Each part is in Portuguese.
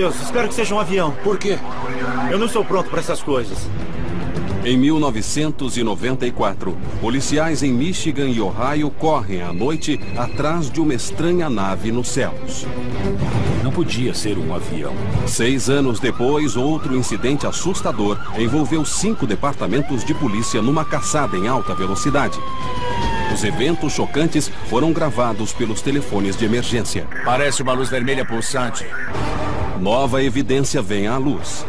Deus, espero que seja um avião. Por quê? Eu não estou pronto para essas coisas. Em 1994, policiais em Michigan e Ohio correm à noite atrás de uma estranha nave nos céus. Não podia ser um avião. 6 anos depois, outro incidente assustador envolveu 5 departamentos de polícia numa caçada em alta velocidade. Os eventos chocantes foram gravados pelos telefones de emergência. Parece uma luz vermelha pulsante. Nova evidência vem à luz.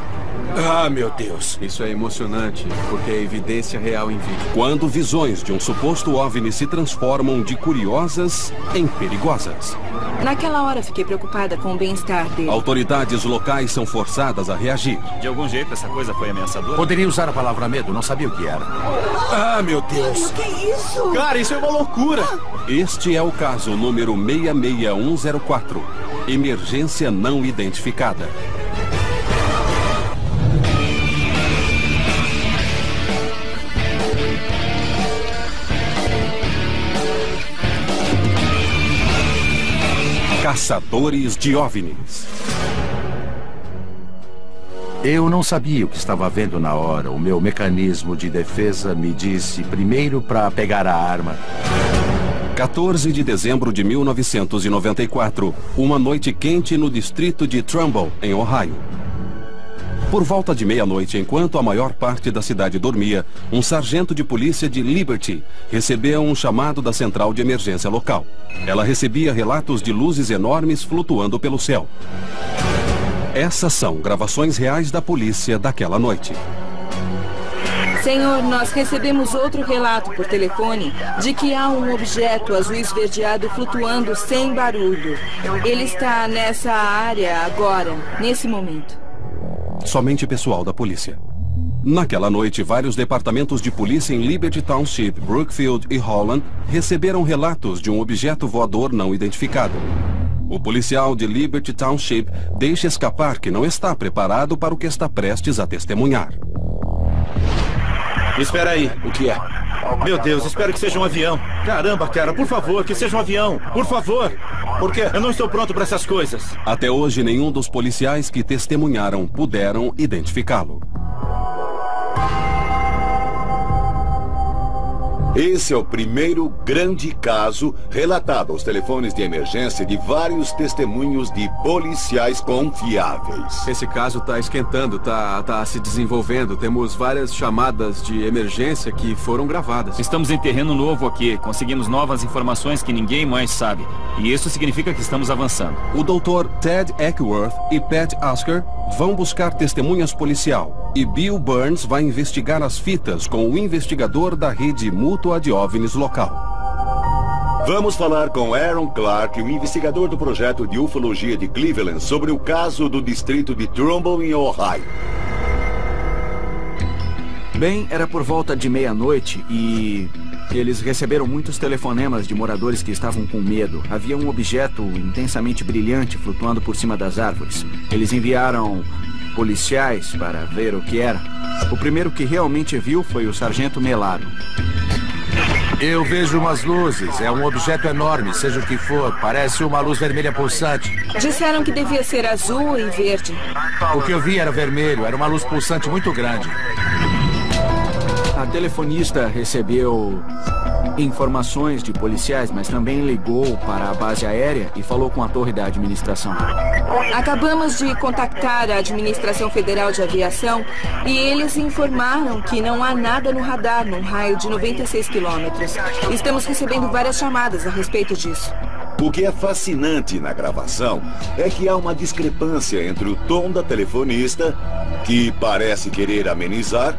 Ah, meu Deus. Isso é emocionante, porque é evidência real em vídeo. Quando visões de um suposto OVNI se transformam de curiosas em perigosas. Naquela hora fiquei preocupada com o bem-estar dele. Autoridades locais são forçadas a reagir. De algum jeito essa coisa foi ameaçadora? Poderia usar a palavra medo, não sabia o que era. Ah, meu Deus. O que é isso? Cara, isso é uma loucura! Este é o caso número 66104. Emergência não identificada. Caçadores de OVNIs. Eu não sabia o que estava vendo na hora. O meu mecanismo de defesa me disse primeiro para pegar a arma. 14 de dezembro de 1994, uma noite quente no distrito de Trumbull, em Ohio. Por volta de meia-noite, enquanto a maior parte da cidade dormia, um sargento de polícia de Liberty recebeu um chamado da central de emergência local. Ela recebia relatos de luzes enormes flutuando pelo céu. Essas são gravações reais da polícia daquela noite. Senhor, nós recebemos outro relato por telefone de que há um objeto azul esverdeado flutuando sem barulho. Ele está nessa área agora, nesse momento. Somente pessoal da polícia. Naquela noite, vários departamentos de polícia em Liberty Township, Brookfield e Holland receberam relatos de um objeto voador não identificado. O policial de Liberty Township deixa escapar que não está preparado para o que está prestes a testemunhar. Espera aí. O que é? Meu Deus, espero que seja um avião. Caramba, cara, por favor, que seja um avião. Por favor. Por quê? Eu não estou pronto para essas coisas. Até hoje, nenhum dos policiais que testemunharam puderam identificá-lo. Esse é o primeiro grande caso relatado aos telefones de emergência de vários testemunhos de policiais confiáveis. Esse caso está esquentando, tá se desenvolvendo. Temos várias chamadas de emergência que foram gravadas. Estamos em terreno novo aqui. Conseguimos novas informações que ninguém mais sabe. E isso significa que estamos avançando. O Dr. Ted Eckworth e Pat Asker vão buscar testemunhas policial. E Bill Burns vai investigar as fitas com o investigador da rede mútua de OVNIs local. Vamos falar com Aaron Clark, o investigador do projeto de ufologia de Cleveland, sobre o caso do distrito de Trumbull, em Ohio. Bem, era por volta de meia-noite e eles receberam muitos telefonemas de moradores que estavam com medo. Havia um objeto intensamente brilhante flutuando por cima das árvores. Eles enviaram policiais para ver o que era. O primeiro que realmente viu foi o sargento Melaro. Eu vejo umas luzes. É um objeto enorme, seja o que for. Parece uma luz vermelha pulsante. Disseram que devia ser azul e verde. O que eu vi era vermelho. Era uma luz pulsante muito grande. A telefonista recebeu informações de policiais, mas também ligou para a base aérea e falou com a torre da administração. Acabamos de contactar a Administração Federal de Aviação e eles informaram que não há nada no radar num raio de 96 quilômetros. Estamos recebendo várias chamadas a respeito disso. O que é fascinante na gravação é que há uma discrepância entre o tom da telefonista, que parece querer amenizar,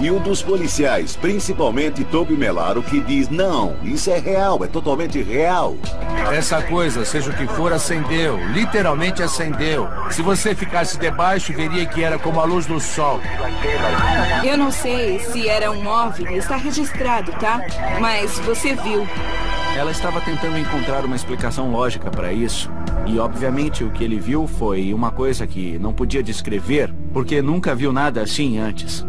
e o dos policiais, principalmente Toby Melaro, que diz: não, isso é real, é totalmente real. Essa coisa, seja o que for, acendeu. Literalmente acendeu. Se você ficasse debaixo, veria que era como a luz do sol. Eu não sei se era um OVNI, está registrado, tá? Mas você viu. Ela estava tentando encontrar uma explicação lógica para isso. E, obviamente, o que ele viu foi uma coisa que não podia descrever, porque nunca viu nada assim antes.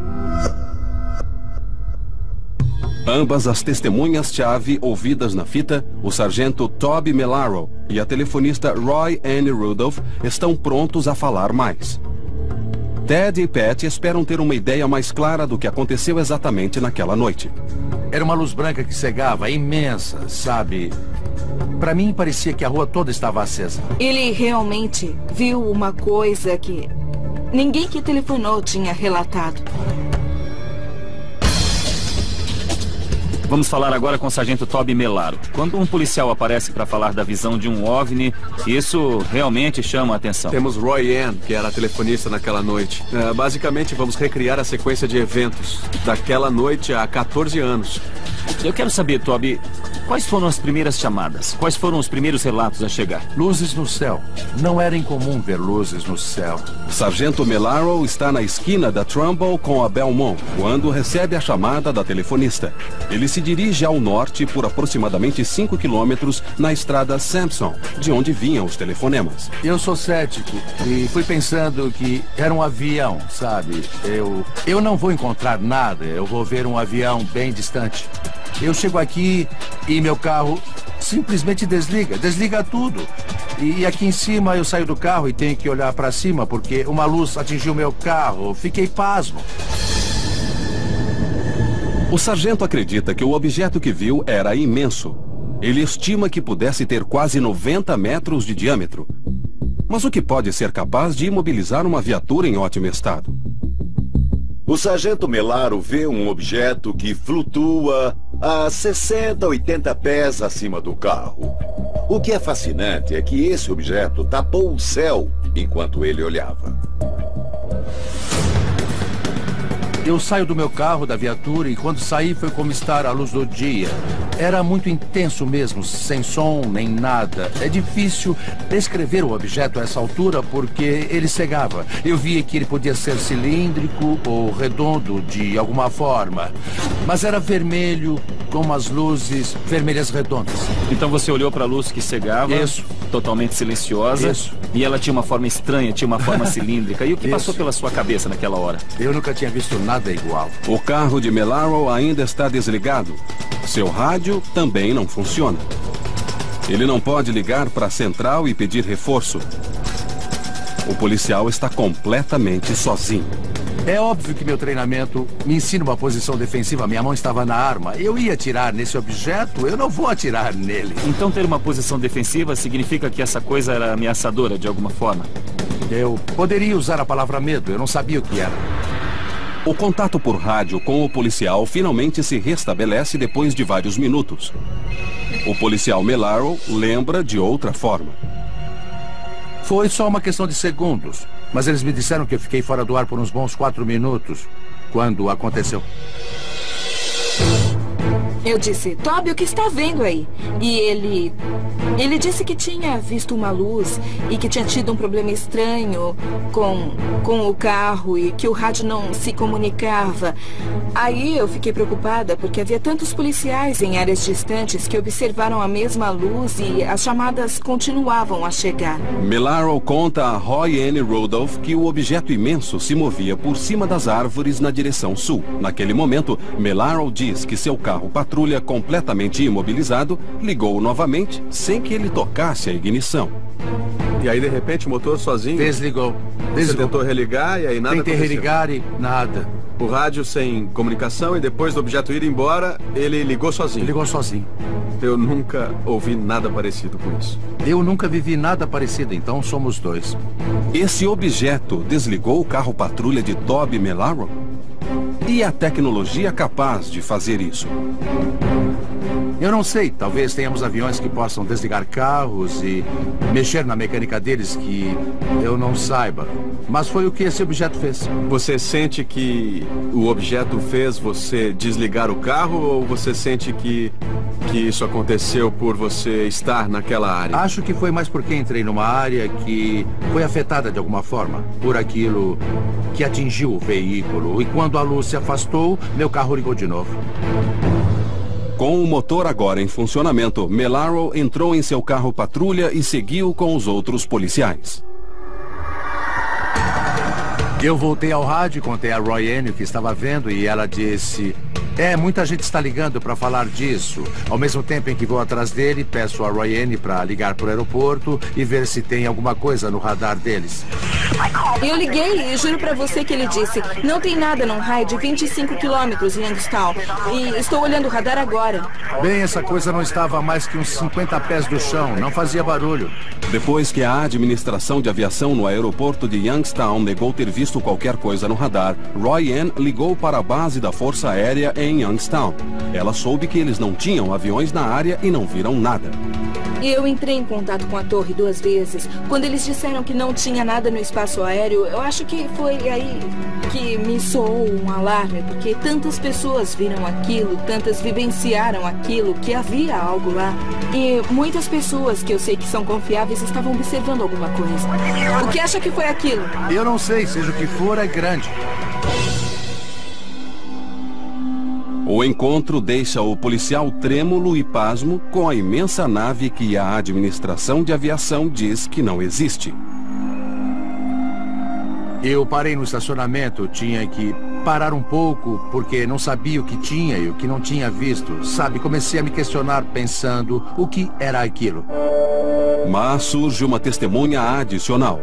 Ambas as testemunhas-chave ouvidas na fita, o sargento Toby Melaro e a telefonista Roy Ann Rudolph, estão prontos a falar mais. Ted e Pat esperam ter uma ideia mais clara do que aconteceu exatamente naquela noite. Era uma luz branca que cegava, imensa, sabe? Para mim, parecia que a rua toda estava acesa. Ele realmente viu uma coisa que ninguém que telefonou tinha relatado. Vamos falar agora com o sargento Toby Melaro. Quando um policial aparece para falar da visão de um OVNI, isso realmente chama a atenção. Temos Roy Ann, que era a telefonista naquela noite. Basicamente, vamos recriar a sequência de eventos daquela noite há 14 anos. Eu quero saber, Toby, quais foram as primeiras chamadas? Quais foram os primeiros relatos a chegar? Luzes no céu. Não era incomum ver luzes no céu. Sargento Melaro está na esquina da Trumbull com a Belmont, quando recebe a chamada da telefonista. Ele se dirige ao norte por aproximadamente 5 quilômetros na estrada Sampson, de onde vinham os telefonemas. Eu sou cético e fui pensando que era um avião, sabe? Eu não vou encontrar nada, eu vou ver um avião bem distante. Eu chego aqui e meu carro simplesmente desliga tudo. E aqui em cima eu saio do carro e tenho que olhar para cima porque uma luz atingiu meu carro. Fiquei pasmo. O sargento acredita que o objeto que viu era imenso. Ele estima que pudesse ter quase 90 metros de diâmetro. Mas o que pode ser capaz de imobilizar uma viatura em ótimo estado? O sargento Melaro vê um objeto que flutua a 60, 80 pés acima do carro. O que é fascinante é que esse objeto tapou o céu enquanto ele olhava. Eu saio do meu carro, da viatura, e quando saí foi como estar à luz do dia. Era muito intenso mesmo, sem som nem nada. É difícil descrever o objeto a essa altura porque ele cegava. Eu via que ele podia ser cilíndrico ou redondo de alguma forma. Mas era vermelho, com umas luzes vermelhas redondas. Então você olhou para a luz que cegava, Isso. Totalmente silenciosa. Isso. E ela tinha uma forma estranha, tinha uma forma cilíndrica. E o que Isso. passou pela sua cabeça naquela hora? Eu nunca tinha visto nada igual. O carro de Melaro ainda está desligado. Seu rádio também não funciona. Ele não pode ligar para a central e pedir reforço. O policial está completamente sozinho. É óbvio que meu treinamento me ensina uma posição defensiva. Minha mão estava na arma. Eu ia atirar nesse objeto, eu não vou atirar nele. Então ter uma posição defensiva significa que essa coisa era ameaçadora de alguma forma? Eu poderia usar a palavra medo, eu não sabia o que era. O contato por rádio com o policial finalmente se restabelece depois de vários minutos. O policial Melaro lembra de outra forma. Foi só uma questão de segundos, mas eles me disseram que eu fiquei fora do ar por uns bons 4 minutos, quando aconteceu. Eu disse, Toby, o que está vendo aí? E ele disse que tinha visto uma luz e que tinha tido um problema estranho com o carro e que o rádio não se comunicava. Aí eu fiquei preocupada porque havia tantos policiais em áreas distantes que observaram a mesma luz e as chamadas continuavam a chegar. Melaro conta a Roy Ann Rudolph que o objeto imenso se movia por cima das árvores na direção sul. Naquele momento, Melaro diz que seu carro patrulha completamente imobilizado ligou novamente sem que ele tocasse a ignição. E aí, de repente, o motor sozinho... Desligou. Você tentou religar e aí nada Tentei aconteceu. religar e nada. O rádio sem comunicação e depois do objeto ir embora, ele ligou sozinho. Ligou sozinho. Eu nunca ouvi nada parecido com isso. Eu nunca vivi nada parecido, então somos dois. Esse objeto desligou o carro patrulha de Toby Melaro? E a tecnologia capaz de fazer isso? Eu não sei, talvez tenhamos aviões que possam desligar carros e mexer na mecânica deles que eu não saiba. Mas foi o que esse objeto fez. Você sente que o objeto fez você desligar o carro ou você sente que isso aconteceu por você estar naquela área? Acho que foi mais porque entrei numa área que foi afetada de alguma forma por aquilo que atingiu o veículo. E quando a luz se afastou, meu carro ligou de novo. Com o motor agora em funcionamento, Melaro entrou em seu carro patrulha e seguiu com os outros policiais. Eu voltei ao rádio e contei a Roy Ann o que estava vendo e ela disse... Muita gente está ligando para falar disso. Ao mesmo tempo em que vou atrás dele, peço a Ryan para ligar para o aeroporto e ver se tem alguma coisa no radar deles. Eu liguei e juro para você que ele disse: não tem nada num raio de 25 quilômetros em Youngstown. E estou olhando o radar agora. Bem, essa coisa não estava a mais que uns 50 pés do chão. Não fazia barulho. Depois que a administração de aviação no aeroporto de Youngstown negou ter visto qualquer coisa no radar, Ryan ligou para a base da Força Aérea em Youngstown. Ela soube que eles não tinham aviões na área e não viram nada. Eu entrei em contato com a torre 2 vezes. Quando eles disseram que não tinha nada no espaço aéreo, eu acho que foi aí que me soou um alarme, porque tantas pessoas viram aquilo, tantas vivenciaram aquilo, que havia algo lá. E muitas pessoas que eu sei que são confiáveis estavam observando alguma coisa. O que acha que foi aquilo? Eu não sei, seja o que for, é grande. O encontro deixa o policial trêmulo e pasmo com a imensa nave que a administração de aviação diz que não existe. Eu parei no estacionamento, tinha que parar um pouco, porque não sabia o que tinha e o que não tinha visto. Sabe, comecei a me questionar pensando o que era aquilo. Mas surge uma testemunha adicional.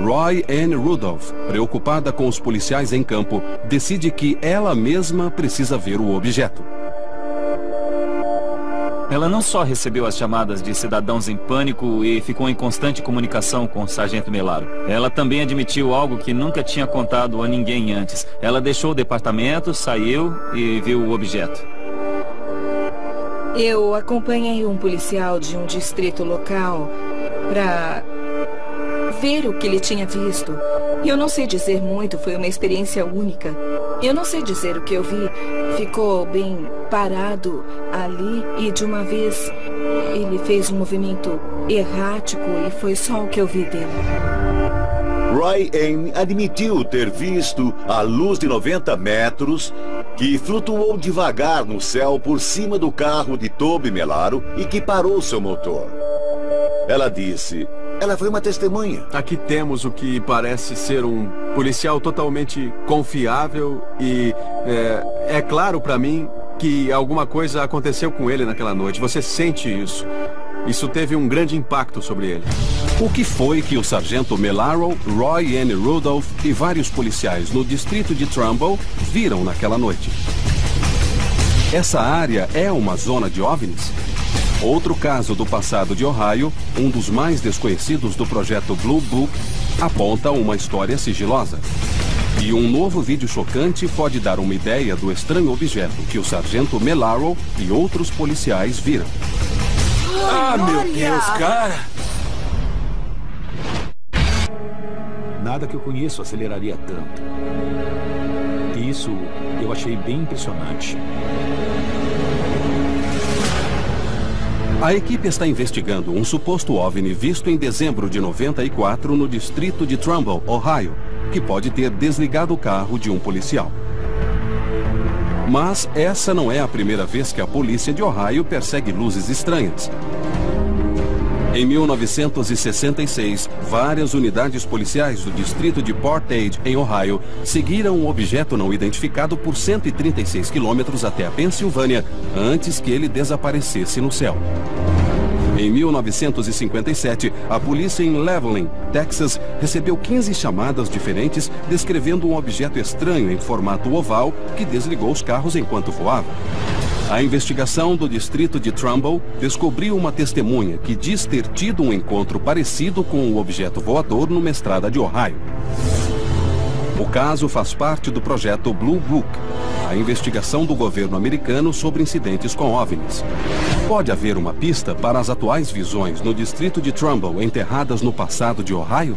Roy Ann Rudolph, preocupada com os policiais em campo, decide que ela mesma precisa ver o objeto. Ela não só recebeu as chamadas de cidadãos em pânico e ficou em constante comunicação com o sargento Melaro. Ela também admitiu algo que nunca tinha contado a ninguém antes. Ela deixou o departamento, saiu e viu o objeto. Eu acompanhei um policial de um distrito local para ver o que ele tinha visto. Eu não sei dizer muito, foi uma experiência única. Eu não sei dizer o que eu vi. Ficou bem parado ali e de uma vez ele fez um movimento errático e foi só o que eu vi dele. Roy Ann admitiu ter visto a luz de 90 metros que flutuou devagar no céu por cima do carro de Toby Melaro e que parou seu motor. Ela disse: ela foi uma testemunha. Aqui temos o que parece ser um policial totalmente confiável e é claro para mim que alguma coisa aconteceu com ele naquela noite. Você sente isso? Isso teve um grande impacto sobre ele. O que foi que o sargento Melaro, Roy Ann Rudolph e vários policiais no distrito de Trumbull viram naquela noite? Essa área é uma zona de OVNIs? Outro caso do passado de Ohio, um dos mais desconhecidos do projeto Blue Book, aponta uma história sigilosa. E um novo vídeo chocante pode dar uma ideia do estranho objeto que o sargento Melaro e outros policiais viram. Ah, meu Deus, cara! Nada que eu conheço aceleraria tanto. E isso eu achei bem impressionante. A equipe está investigando um suposto OVNI visto em dezembro de 94 no distrito de Trumbull, Ohio, que pode ter desligado o carro de um policial. Mas essa não é a primeira vez que a polícia de Ohio persegue luzes estranhas. Em 1966, várias unidades policiais do distrito de Portage, em Ohio, seguiram um objeto não identificado por 136 quilômetros até a Pensilvânia, antes que ele desaparecesse no céu. Em 1957, a polícia em Levelland, Texas, recebeu 15 chamadas diferentes descrevendo um objeto estranho em formato oval que desligou os carros enquanto voava. A investigação do distrito de Trumbull descobriu uma testemunha que diz ter tido um encontro parecido com o objeto voador numa estrada de Ohio. O caso faz parte do projeto Blue Book, a investigação do governo americano sobre incidentes com OVNIs. Pode haver uma pista para as atuais visões no distrito de Trumbull enterradas no passado de Ohio?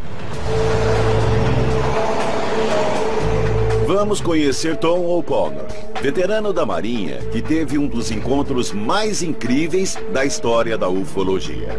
Vamos conhecer Tom O'Connor, veterano da Marinha que teve um dos encontros mais incríveis da história da ufologia.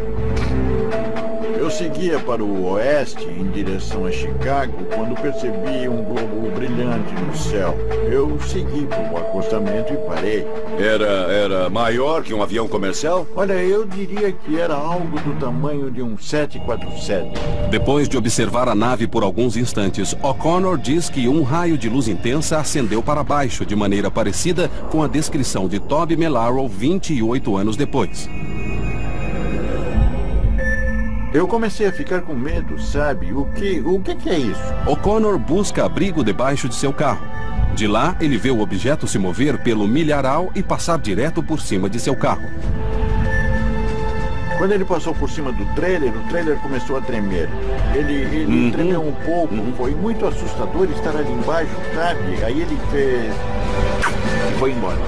seguia para o oeste, em direção a Chicago, quando percebi um globo brilhante no céu. Eu segui para o acostamento e parei. Era maior que um avião comercial? Olha, eu diria que era algo do tamanho de um 747. Depois de observar a nave por alguns instantes, O'Connor diz que um raio de luz intensa ascendeu para baixo, de maneira parecida com a descrição de Toby Melaro 28 anos depois. Eu comecei a ficar com medo, sabe? O que é isso? O'Connor busca abrigo debaixo de seu carro. De lá, ele vê o objeto se mover pelo milharal e passar direto por cima de seu carro. Quando ele passou por cima do trailer, o trailer começou a tremer. Ele tremeu um pouco. Foi muito assustador estar ali embaixo, sabe? Aí ele fez... e foi embora.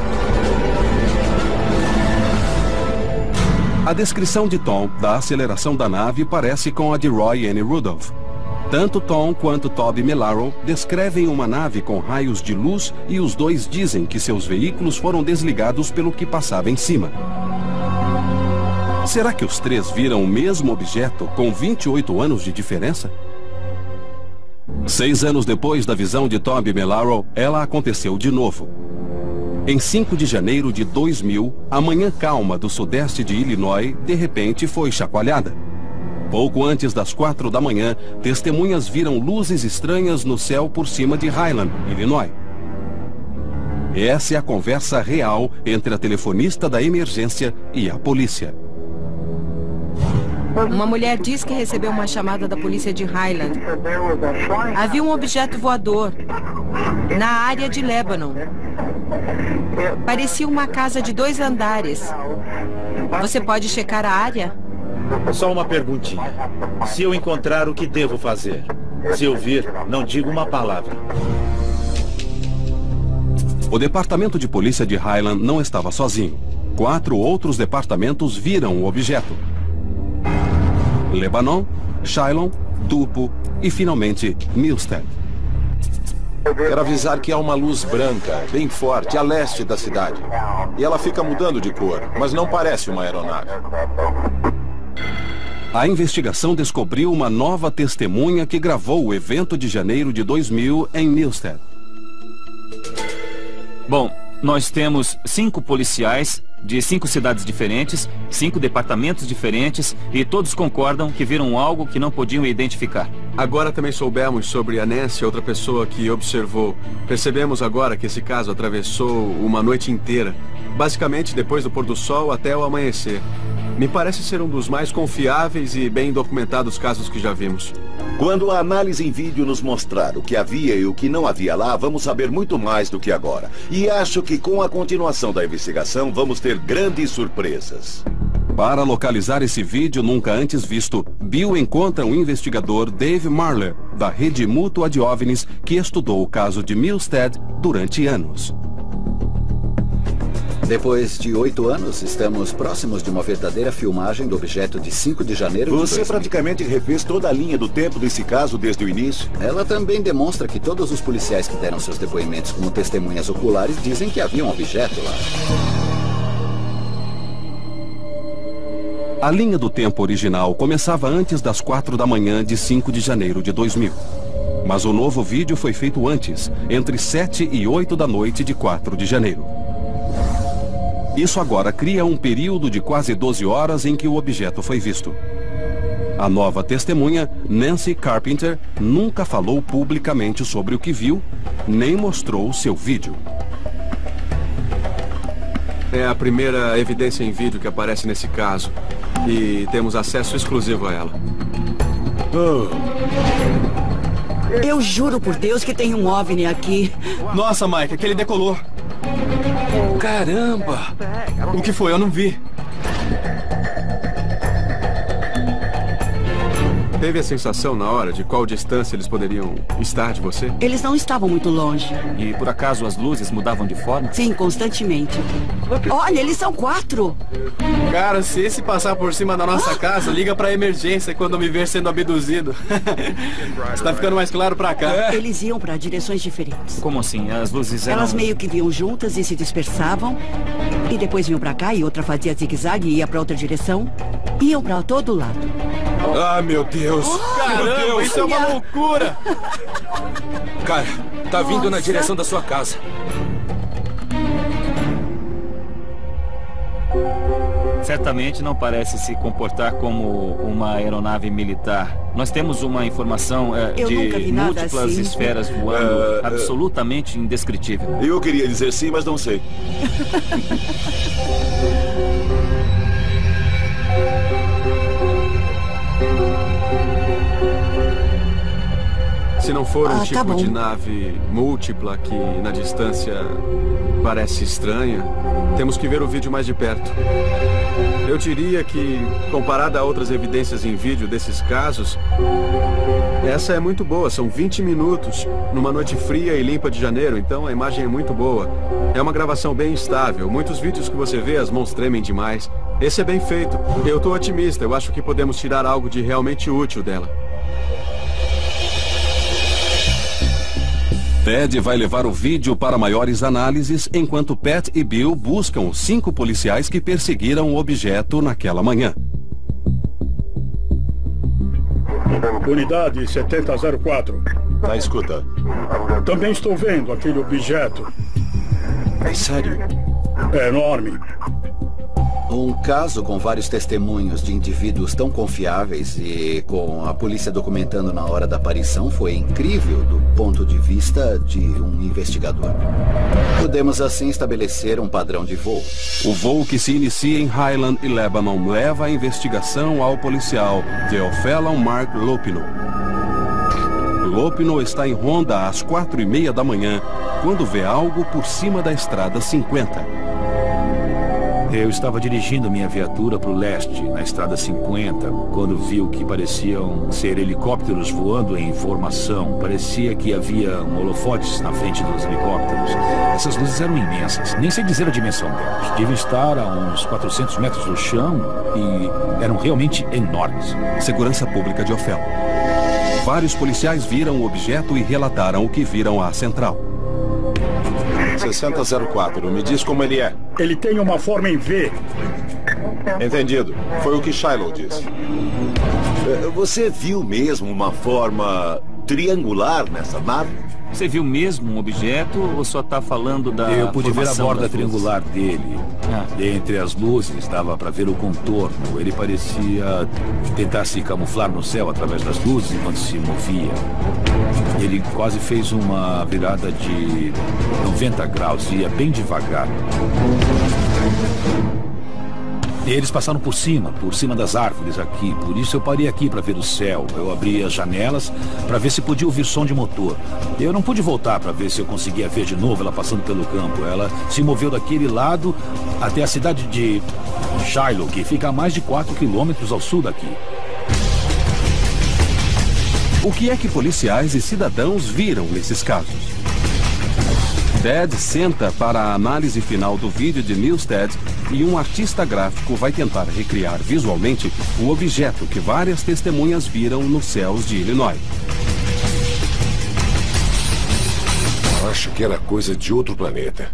A descrição de Tom da aceleração da nave parece com a de Roy N. Rudolph. Tanto Tom quanto Toby Melaro descrevem uma nave com raios de luz e os dois dizem que seus veículos foram desligados pelo que passava em cima. Será que os três viram o mesmo objeto com 28 anos de diferença? 6 anos depois da visão de Toby Melaro, ela aconteceu de novo. Em 5 de janeiro de 2000, a manhã calma do sudeste de Illinois, de repente, foi chacoalhada. Pouco antes das 4 da manhã, testemunhas viram luzes estranhas no céu por cima de Highland, Illinois. Essa é a conversa real entre a telefonista da emergência e a polícia. Uma mulher diz que recebeu uma chamada da polícia de Highland. Havia um objeto voador na área de Lebanon. Parecia uma casa de 2 andares. Você pode checar a área? Só uma perguntinha. Se eu encontrar, o que devo fazer? Se eu vir, não digo uma palavra. O departamento de polícia de Highland não estava sozinho. 4 outros departamentos viram o objeto. Lebanon, Shiloh, Tupelo e, finalmente, Milstead. Quero avisar que há uma luz branca, bem forte, a leste da cidade. E ela fica mudando de cor, mas não parece uma aeronave. A investigação descobriu uma nova testemunha que gravou o evento de janeiro de 2000 em Milstead. Bom, nós temos 5 policiais de 5 cidades diferentes, 5 departamentos diferentes, e todos concordam que viram algo que não podiam identificar. Agora também soubemos sobre a Nancy, outra pessoa que observou. Percebemos agora que esse caso atravessou uma noite inteira, basicamente depois do pôr do sol até o amanhecer. Me parece ser um dos mais confiáveis e bem documentados casos que já vimos. Quando a análise em vídeo nos mostrar o que havia e o que não havia lá, vamos saber muito mais do que agora. E acho que com a continuação da investigação, vamos ter grandes surpresas. Para localizar esse vídeo nunca antes visto, Bill encontra um investigador, Dave Marler, da Rede Mútua de OVNIs, que estudou o caso de Milstead durante anos. Depois de 8 anos, estamos próximos de uma verdadeira filmagem do objeto de 5 de janeiro de 2000. Você praticamente refez toda a linha do tempo desse caso desde o início? Ela também demonstra que todos os policiais que deram seus depoimentos como testemunhas oculares dizem que havia um objeto lá. A linha do tempo original começava antes das 4 da manhã de 5 de janeiro de 2000. Mas o novo vídeo foi feito antes, entre 7 e 8 da noite de 4 de janeiro. Isso agora cria um período de quase 12 horas em que o objeto foi visto. A nova testemunha, Nancy Carpenter, nunca falou publicamente sobre o que viu, nem mostrou seu vídeo. É a primeira evidência em vídeo que aparece nesse caso. E temos acesso exclusivo a ela. Eu juro por Deus que tem um OVNI aqui. Nossa, Mike, aquele decolou. Caramba! O que foi? Eu não vi. Teve a sensação na hora de qual distância eles poderiam estar de você? Eles não estavam muito longe. E por acaso as luzes mudavam de forma? Sim, constantemente. Olha, eles são 4. Cara, se esse passar por cima da nossa casa, liga pra emergência quando me ver sendo abduzido. Está ficando mais claro pra cá. Eles iam pra direções diferentes. Como assim? As luzes eram... Elas meio que vinham juntas e se dispersavam. E depois vinham pra cá e outra fazia zigue-zague e ia pra outra direção. Iam pra todo lado. Ah, meu Deus. Caramba, meu Deus. isso é uma loucura. Cara, tá vindo na direção da sua casa. Certamente não parece se comportar como uma aeronave militar. Nós temos uma informação de múltiplas assim. esferas voando, absolutamente indescritível. Eu queria dizer sim, mas não sei. Se não for um tipo de nave múltipla que na distância parece estranha, temos que ver o vídeo mais de perto. Eu diria que, comparada a outras evidências em vídeo desses casos, essa é muito boa. São 20 minutos numa noite fria e limpa de janeiro, então a imagem é muito boa. É uma gravação bem estável. Muitos vídeos que você vê, as mãos tremem demais. Esse é bem feito. Eu tô otimista. Eu acho que podemos tirar algo de realmente útil dela. Ted vai levar o vídeo para maiores análises, enquanto Pat e Bill buscam os 5 policiais que perseguiram o objeto naquela manhã. Unidade 7004. Na escuta. Também estou vendo aquele objeto. É sério? É enorme. Um caso com vários testemunhos de indivíduos tão confiáveis e com a polícia documentando na hora da aparição foi incrível do ponto de vista de um investigador. Podemos assim estabelecer um padrão de voo. O voo que se inicia em Highland e Lebanon leva a investigação ao policial Theophilon Mark Lopino. Lopino está em ronda às 4h30 da manhã, quando vê algo por cima da estrada 50. Eu estava dirigindo minha viatura para o leste, na estrada 50, quando vi o que pareciam ser helicópteros voando em formação. Parecia que havia holofotes na frente dos helicópteros. Essas luzes eram imensas, nem sei dizer a dimensão delas. Deviam estar a uns 400 metros do chão e eram realmente enormes. Segurança Pública de Othello. Vários policiais viram o objeto e relataram o que viram à central. 6004, me diz como ele é. Ele tem uma forma em V. Entendido. Foi o que Shiloh disse. Você viu mesmo uma forma triangular nessa nave? Você viu mesmo um objeto ou só está falando da Eu pude ver a borda das triangular dele. Entre as luzes dava para ver o contorno. Ele parecia tentar se camuflar no céu através das luzes enquanto se movia. Ele quase fez uma virada de 90 graus, ia bem devagar. E eles passaram por cima das árvores aqui. Por isso eu parei aqui para ver o céu. Eu abri as janelas para ver se podia ouvir som de motor. Eu não pude voltar para ver se eu conseguia ver de novo ela passando pelo campo. Ela se moveu daquele lado até a cidade de Shiloh, que fica a mais de 4 quilômetros ao sul daqui. O que é que policiais e cidadãos viram nesses casos? Ted senta para a análise final do vídeo de Newsted e um artista gráfico vai tentar recriar visualmente o objeto que várias testemunhas viram nos céus de Illinois. Acho que era coisa de outro planeta.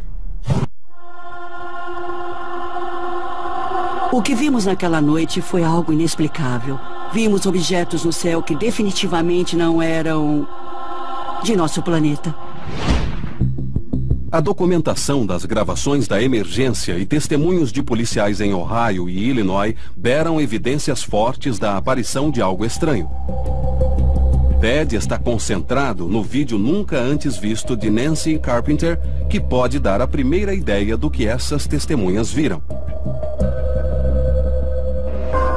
O que vimos naquela noite foi algo inexplicável. Vimos objetos no céu que definitivamente não eram de nosso planeta. A documentação das gravações da emergência e testemunhos de policiais em Ohio e Illinois beram evidências fortes da aparição de algo estranho. Ted está concentrado no vídeo nunca antes visto de Nancy Carpenter, que pode dar a primeira ideia do que essas testemunhas viram.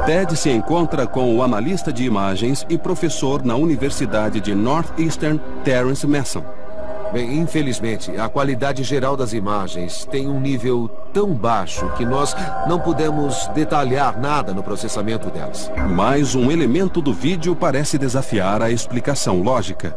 Ted se encontra com o analista de imagens e professor na Universidade de Northeastern, Terence Masson. Bem, infelizmente, a qualidade geral das imagens tem um nível tão baixo que nós não pudemos detalhar nada no processamento delas. Mas um elemento do vídeo parece desafiar a explicação lógica.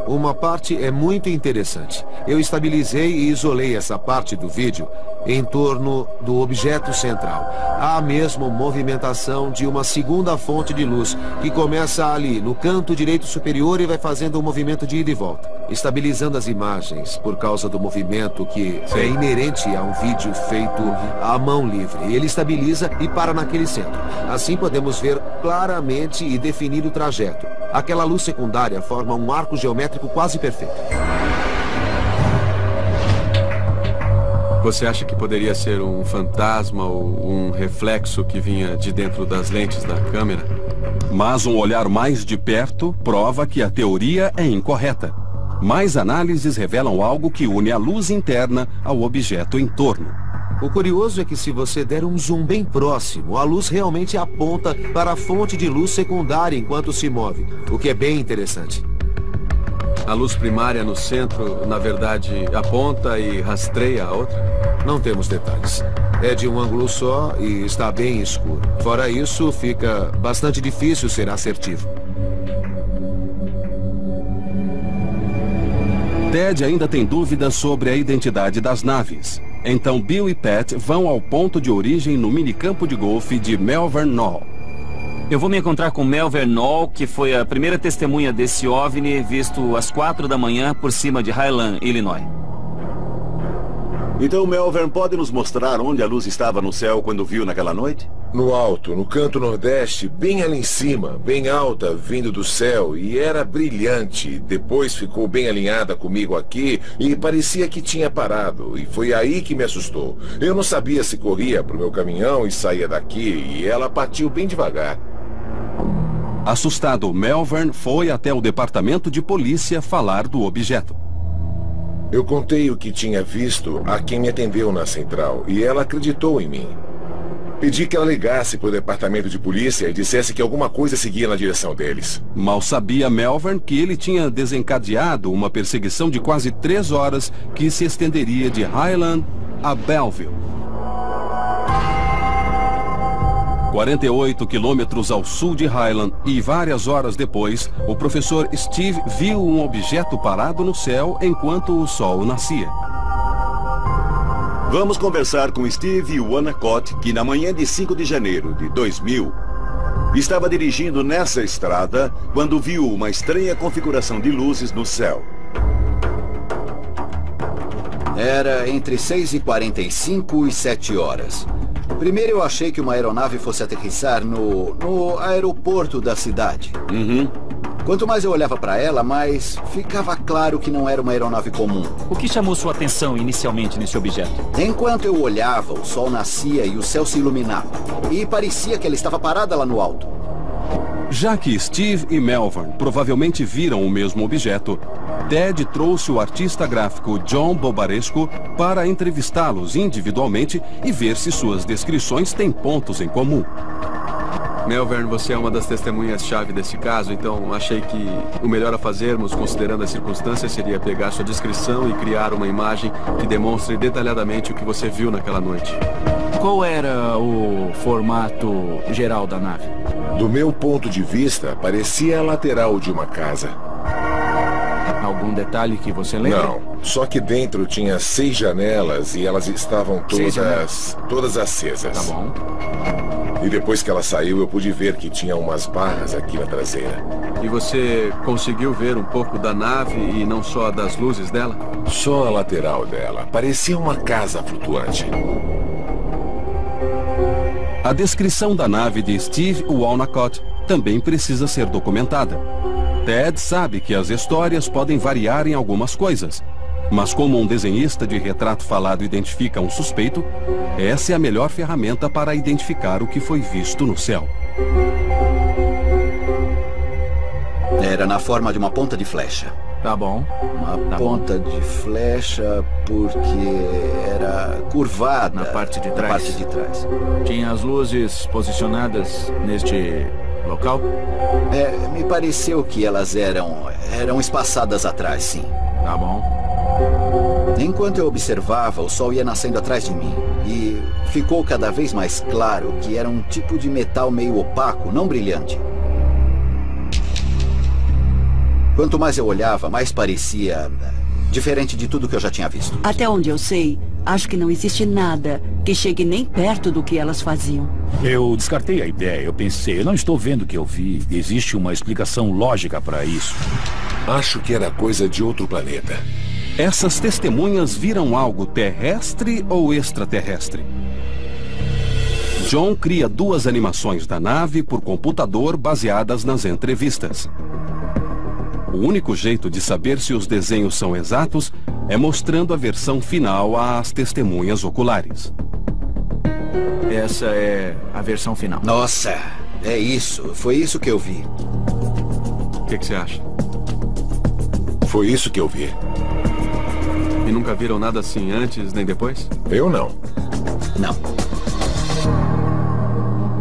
Uma parte é muito interessante. Eu estabilizei e isolei essa parte do vídeo em torno do objeto central. Há mesmo movimentação de uma segunda fonte de luz que começa ali, no canto direito superior e vai fazendo um movimento de ida e volta, estabilizando as imagens por causa do movimento que é inerente a um vídeo feito à mão livre. Ele estabiliza e para naquele centro. Assim podemos ver claramente e definir o trajeto. Aquela luz secundária forma um arco geométrico quase perfeito. Você acha que poderia ser um fantasma ou um reflexo que vinha de dentro das lentes da câmera? Mas um olhar mais de perto prova que a teoria é incorreta. Mais análises revelam algo que une a luz interna ao objeto em torno. O curioso é que se você der um zoom bem próximo, a luz realmente aponta para a fonte de luz secundária enquanto se move, o que é bem interessante. A luz primária no centro, na verdade, aponta e rastreia a outra? Não temos detalhes. É de um ângulo só e está bem escuro. Fora isso, fica bastante difícil ser assertivo. Ted ainda tem dúvidas sobre a identidade das naves. Então Bill e Pat vão ao ponto de origem no minicampo de golfe de Malvern Knoll. Eu vou me encontrar com Malvern Knoll, que foi a primeira testemunha desse OVNI visto às 4 da manhã por cima de Highland, Illinois. Então Malvern pode nos mostrar onde a luz estava no céu quando viu naquela noite? No alto, no canto nordeste, bem ali em cima, bem alta, vindo do céu, e era brilhante. Depois ficou bem alinhada comigo aqui e parecia que tinha parado, e foi aí que me assustou. Eu não sabia se corria pro meu caminhão e saía daqui, e ela partiu bem devagar. Assustado, Malvern foi até o departamento de polícia falar do objeto. Eu contei o que tinha visto a quem me atendeu na central, e ela acreditou em mim. Pedi que ela ligasse para o departamento de polícia e dissesse que alguma coisa seguia na direção deles. Mal sabia Malvern que ele tinha desencadeado uma perseguição de quase 3 horas que se estenderia de Highland a Belleville. 48 quilômetros ao sul de Highland e várias horas depois, o professor Steve viu um objeto parado no céu enquanto o sol nascia. Vamos conversar com Steve Wanacott, que na manhã de 5 de janeiro de 2000, estava dirigindo nessa estrada quando viu uma estranha configuração de luzes no céu. Era entre 6h45 e 7 horas. Primeiro eu achei que uma aeronave fosse aterrissar no aeroporto da cidade. Quanto mais eu olhava para ela, mais ficava claro que não era uma aeronave comum. O que chamou sua atenção inicialmente nesse objeto? Enquanto eu olhava, o sol nascia e o céu se iluminava. E parecia que ela estava parada lá no alto. Já que Steve e Malvern provavelmente viram o mesmo objeto, Ted trouxe o artista gráfico John Bobaresco para entrevistá-los individualmente e ver se suas descrições têm pontos em comum. Malvern, você é uma das testemunhas-chave desse caso, então achei que o melhor a fazermos, considerando as circunstâncias, seria pegar sua descrição e criar uma imagem que demonstre detalhadamente o que você viu naquela noite. Qual era o formato geral da nave? Do meu ponto de vista, parecia a lateral de uma casa. Algum detalhe que você lembra? Não, só que dentro tinha 6 janelas e elas estavam todas acesas. Tá bom. E depois que ela saiu, eu pude ver que tinha umas barras aqui na traseira. E você conseguiu ver um pouco da nave e não só das luzes dela? Só a lateral dela. Parecia uma casa flutuante. A descrição da nave de Steve Wanacott também precisa ser documentada. Ted sabe que as histórias podem variar em algumas coisas, mas como um desenhista de retrato falado identifica um suspeito, essa é a melhor ferramenta para identificar o que foi visto no céu. Era na forma de uma ponta de flecha. Tá bom. Uma ponta de flecha porque era curvada. Na parte de trás. Na parte de trás. Tinha as luzes posicionadas neste local? Me pareceu que elas eram espaçadas atrás, sim. Tá bom. Enquanto eu observava, o sol ia nascendo atrás de mim. E ficou cada vez mais claro que era um tipo de metal meio opaco, não brilhante. Quanto mais eu olhava, mais parecia diferente de tudo que eu já tinha visto. Até onde eu sei, acho que não existe nada que chegue nem perto do que elas faziam. Eu descartei a ideia. Eu pensei, eu não estou vendo o que eu vi. Existe uma explicação lógica para isso. Acho que era coisa de outro planeta. Essas testemunhas viram algo terrestre ou extraterrestre? John cria 2 animações da nave por computador baseadas nas entrevistas. O único jeito de saber se os desenhos são exatos é mostrando a versão final às testemunhas oculares. Essa é a versão final. Nossa, é isso. Foi isso que eu vi. O que você acha? Foi isso que eu vi. E nunca viram nada assim antes nem depois? Eu não. Não.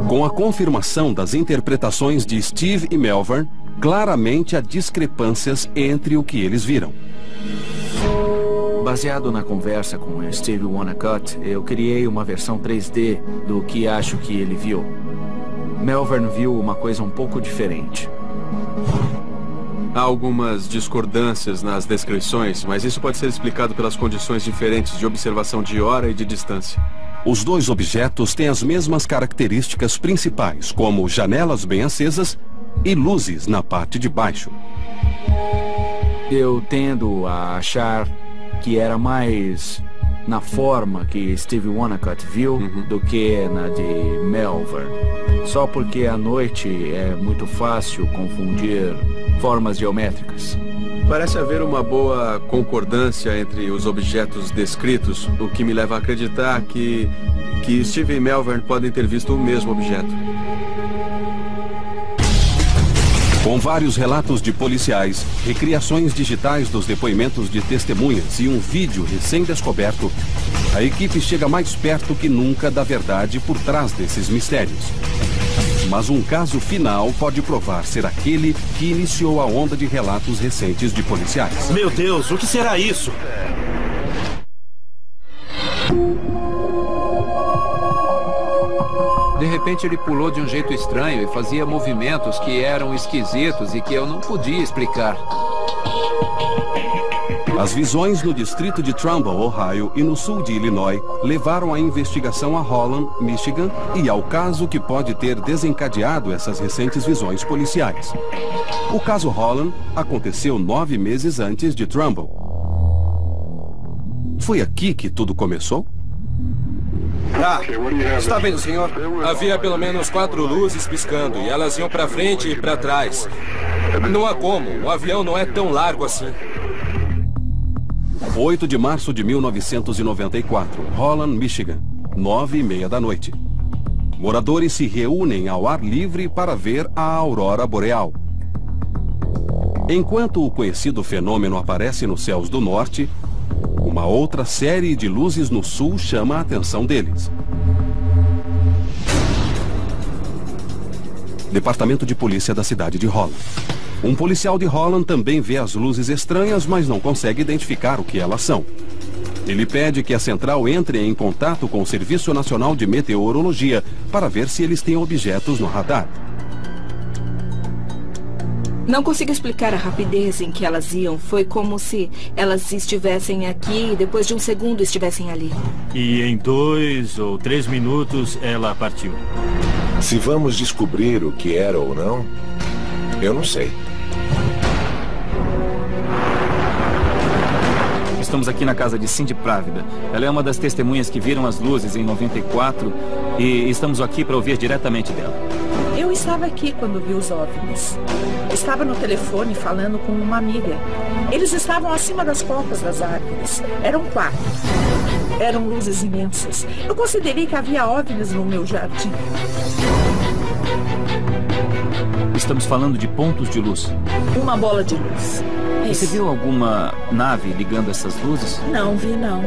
Com a confirmação das interpretações de Steve e Melvern, claramente há discrepâncias entre o que eles viram. Baseado na conversa com Steve Wanacott, eu criei uma versão 3D do que acho que ele viu. Melvern viu uma coisa um pouco diferente. Há algumas discordâncias nas descrições, mas isso pode ser explicado pelas condições diferentes de observação de hora e de distância. Os 2 objetos têm as mesmas características principais, como janelas bem acesas e luzes na parte de baixo. Eu tendo a achar que era mais na forma que Steve Wanacott viu do que na de Melvern. Só porque à noite é muito fácil confundir formas geométricas. Parece haver uma boa concordância entre os objetos descritos, o que me leva a acreditar que Steve e Melvern podem ter visto o mesmo objeto. Com vários relatos de policiais, recriações digitais dos depoimentos de testemunhas e um vídeo recém-descoberto, a equipe chega mais perto que nunca da verdade por trás desses mistérios. Mas um caso final pode provar ser aquele que iniciou a onda de relatos recentes de policiais. Meu Deus, o que será isso? De repente ele pulou de um jeito estranho e fazia movimentos que eram esquisitos e que eu não podia explicar. As visões no distrito de Trumbull, Ohio e no sul de Illinois levaram a investigação a Holland, Michigan e ao caso que pode ter desencadeado essas recentes visões policiais. O caso Holland aconteceu 9 meses antes de Trumbull. Foi aqui que tudo começou? Está vendo, senhor? Havia pelo menos 4 luzes piscando e elas iam para frente e para trás. Não há como, o avião não é tão largo assim. 8 de março de 1994, Holland, Michigan, 9h30 da noite. Moradores se reúnem ao ar livre para ver a aurora boreal. Enquanto o conhecido fenômeno aparece nos céus do norte, uma outra série de luzes no sul chama a atenção deles. Departamento de Polícia da cidade de Holland. Um policial de Holland também vê as luzes estranhas, mas não consegue identificar o que elas são. Ele pede que a central entre em contato com o Serviço Nacional de Meteorologia para ver se eles têm objetos no radar. Não consigo explicar a rapidez em que elas iam. Foi como se elas estivessem aqui e depois de um segundo estivessem ali. E em 2 ou 3 minutos ela partiu. Se vamos descobrir o que era ou não, eu não sei. Estamos aqui na casa de Cindy Právida. Ela é uma das testemunhas que viram as luzes em 94 e estamos aqui para ouvir diretamente dela. Eu estava aqui quando vi os OVNIs. Estava no telefone falando com uma amiga. Eles estavam acima das copas das árvores. Eram 4. Eram luzes imensas. Eu considerei que havia OVNIs no meu jardim. Estamos falando de pontos de luz. Uma bola de luz. Você viu alguma nave ligando essas luzes? Não vi, não.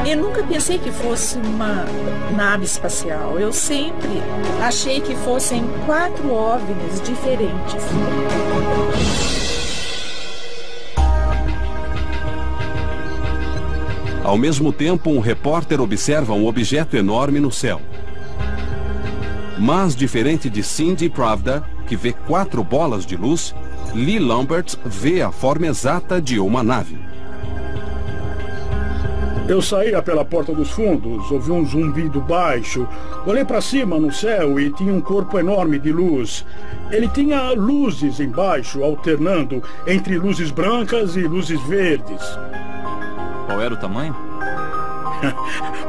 Eu nunca pensei que fosse uma nave espacial. Eu sempre achei que fossem 4 OVNIs diferentes. Ao mesmo tempo, um repórter observa um objeto enorme no céu. Mas, diferente de Cindy Pravda, que vê 4 bolas de luz, Lee Lamberts vê a forma exata de uma nave. Eu saía pela porta dos fundos, ouvi um zumbido baixo, olhei para cima no céu e tinha um corpo enorme de luz. Ele tinha luzes embaixo, alternando entre luzes brancas e luzes verdes. Qual era o tamanho?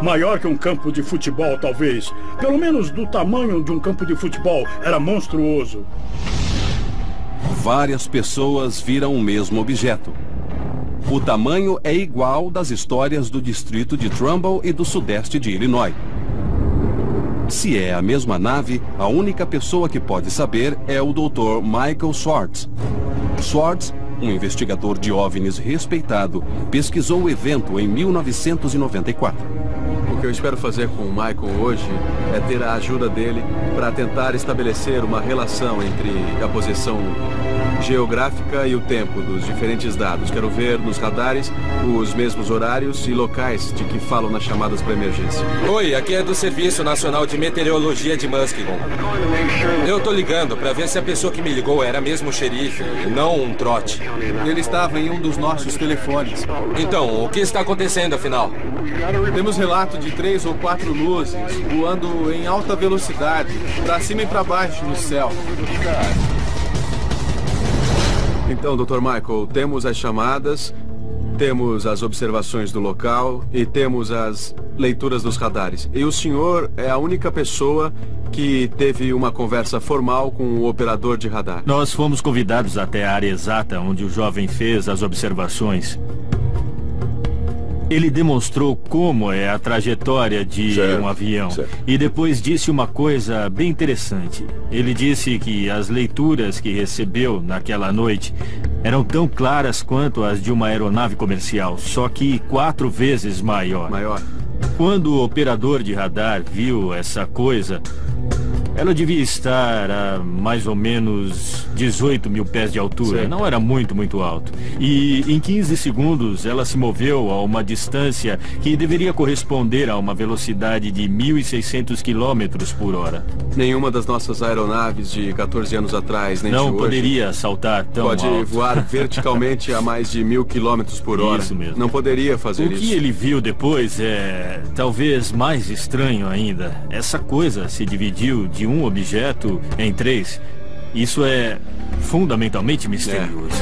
Maior que um campo de futebol, talvez. Pelo menos do tamanho de um campo de futebol. Era monstruoso. Várias pessoas viram o mesmo objeto. O tamanho é igual das histórias do distrito de Trumbull e do sudeste de Illinois. Se é a mesma nave, a única pessoa que pode saber é o Dr. Michael Swartz. Swartz, um investigador de OVNIs respeitado, pesquisou o evento em 1994. O que eu espero fazer com o Michael hoje é ter a ajuda dele para tentar estabelecer uma relação entre a posição geográfica e o tempo dos diferentes dados. Quero ver nos radares os mesmos horários e locais de que falam nas chamadas para emergência. Oi, aqui é do Serviço Nacional de Meteorologia de Muskegon. Eu tô ligando para ver se a pessoa que me ligou era mesmo o xerife e não um trote. Ele estava em um dos nossos telefones. Então, o que está acontecendo afinal? Temos relato de 3 ou 4 luzes voando em alta velocidade, para cima e para baixo no céu. Então, Dr. Michael, temos as chamadas, temos as observações do local e temos as leituras dos radares. E o senhor é a única pessoa que teve uma conversa formal com o operador de radar. Nós fomos convidados até a área exata onde o jovem fez as observações. Ele demonstrou como é a trajetória de um avião. E depois disse uma coisa bem interessante. Ele disse que as leituras que recebeu naquela noite eram tão claras quanto as de uma aeronave comercial, só que 4 vezes maior. Quando o operador de radar viu essa coisa, ela devia estar a mais ou menos 18 mil pés de altura. Não era muito alto. E em 15 segundos ela se moveu a uma distância que deveria corresponder a uma velocidade de 1.600 quilômetros por hora. Nenhuma das nossas aeronaves de 14 anos atrás, nem de hoje, não poderia saltar tão alto. Pode voar verticalmente a mais de 1.000 quilômetros por hora. Isso mesmo. Não poderia fazer isso. O que ele viu depois é talvez mais estranho ainda. Essa coisa se dividiu de um objeto em 3. Isso é fundamentalmente misterioso.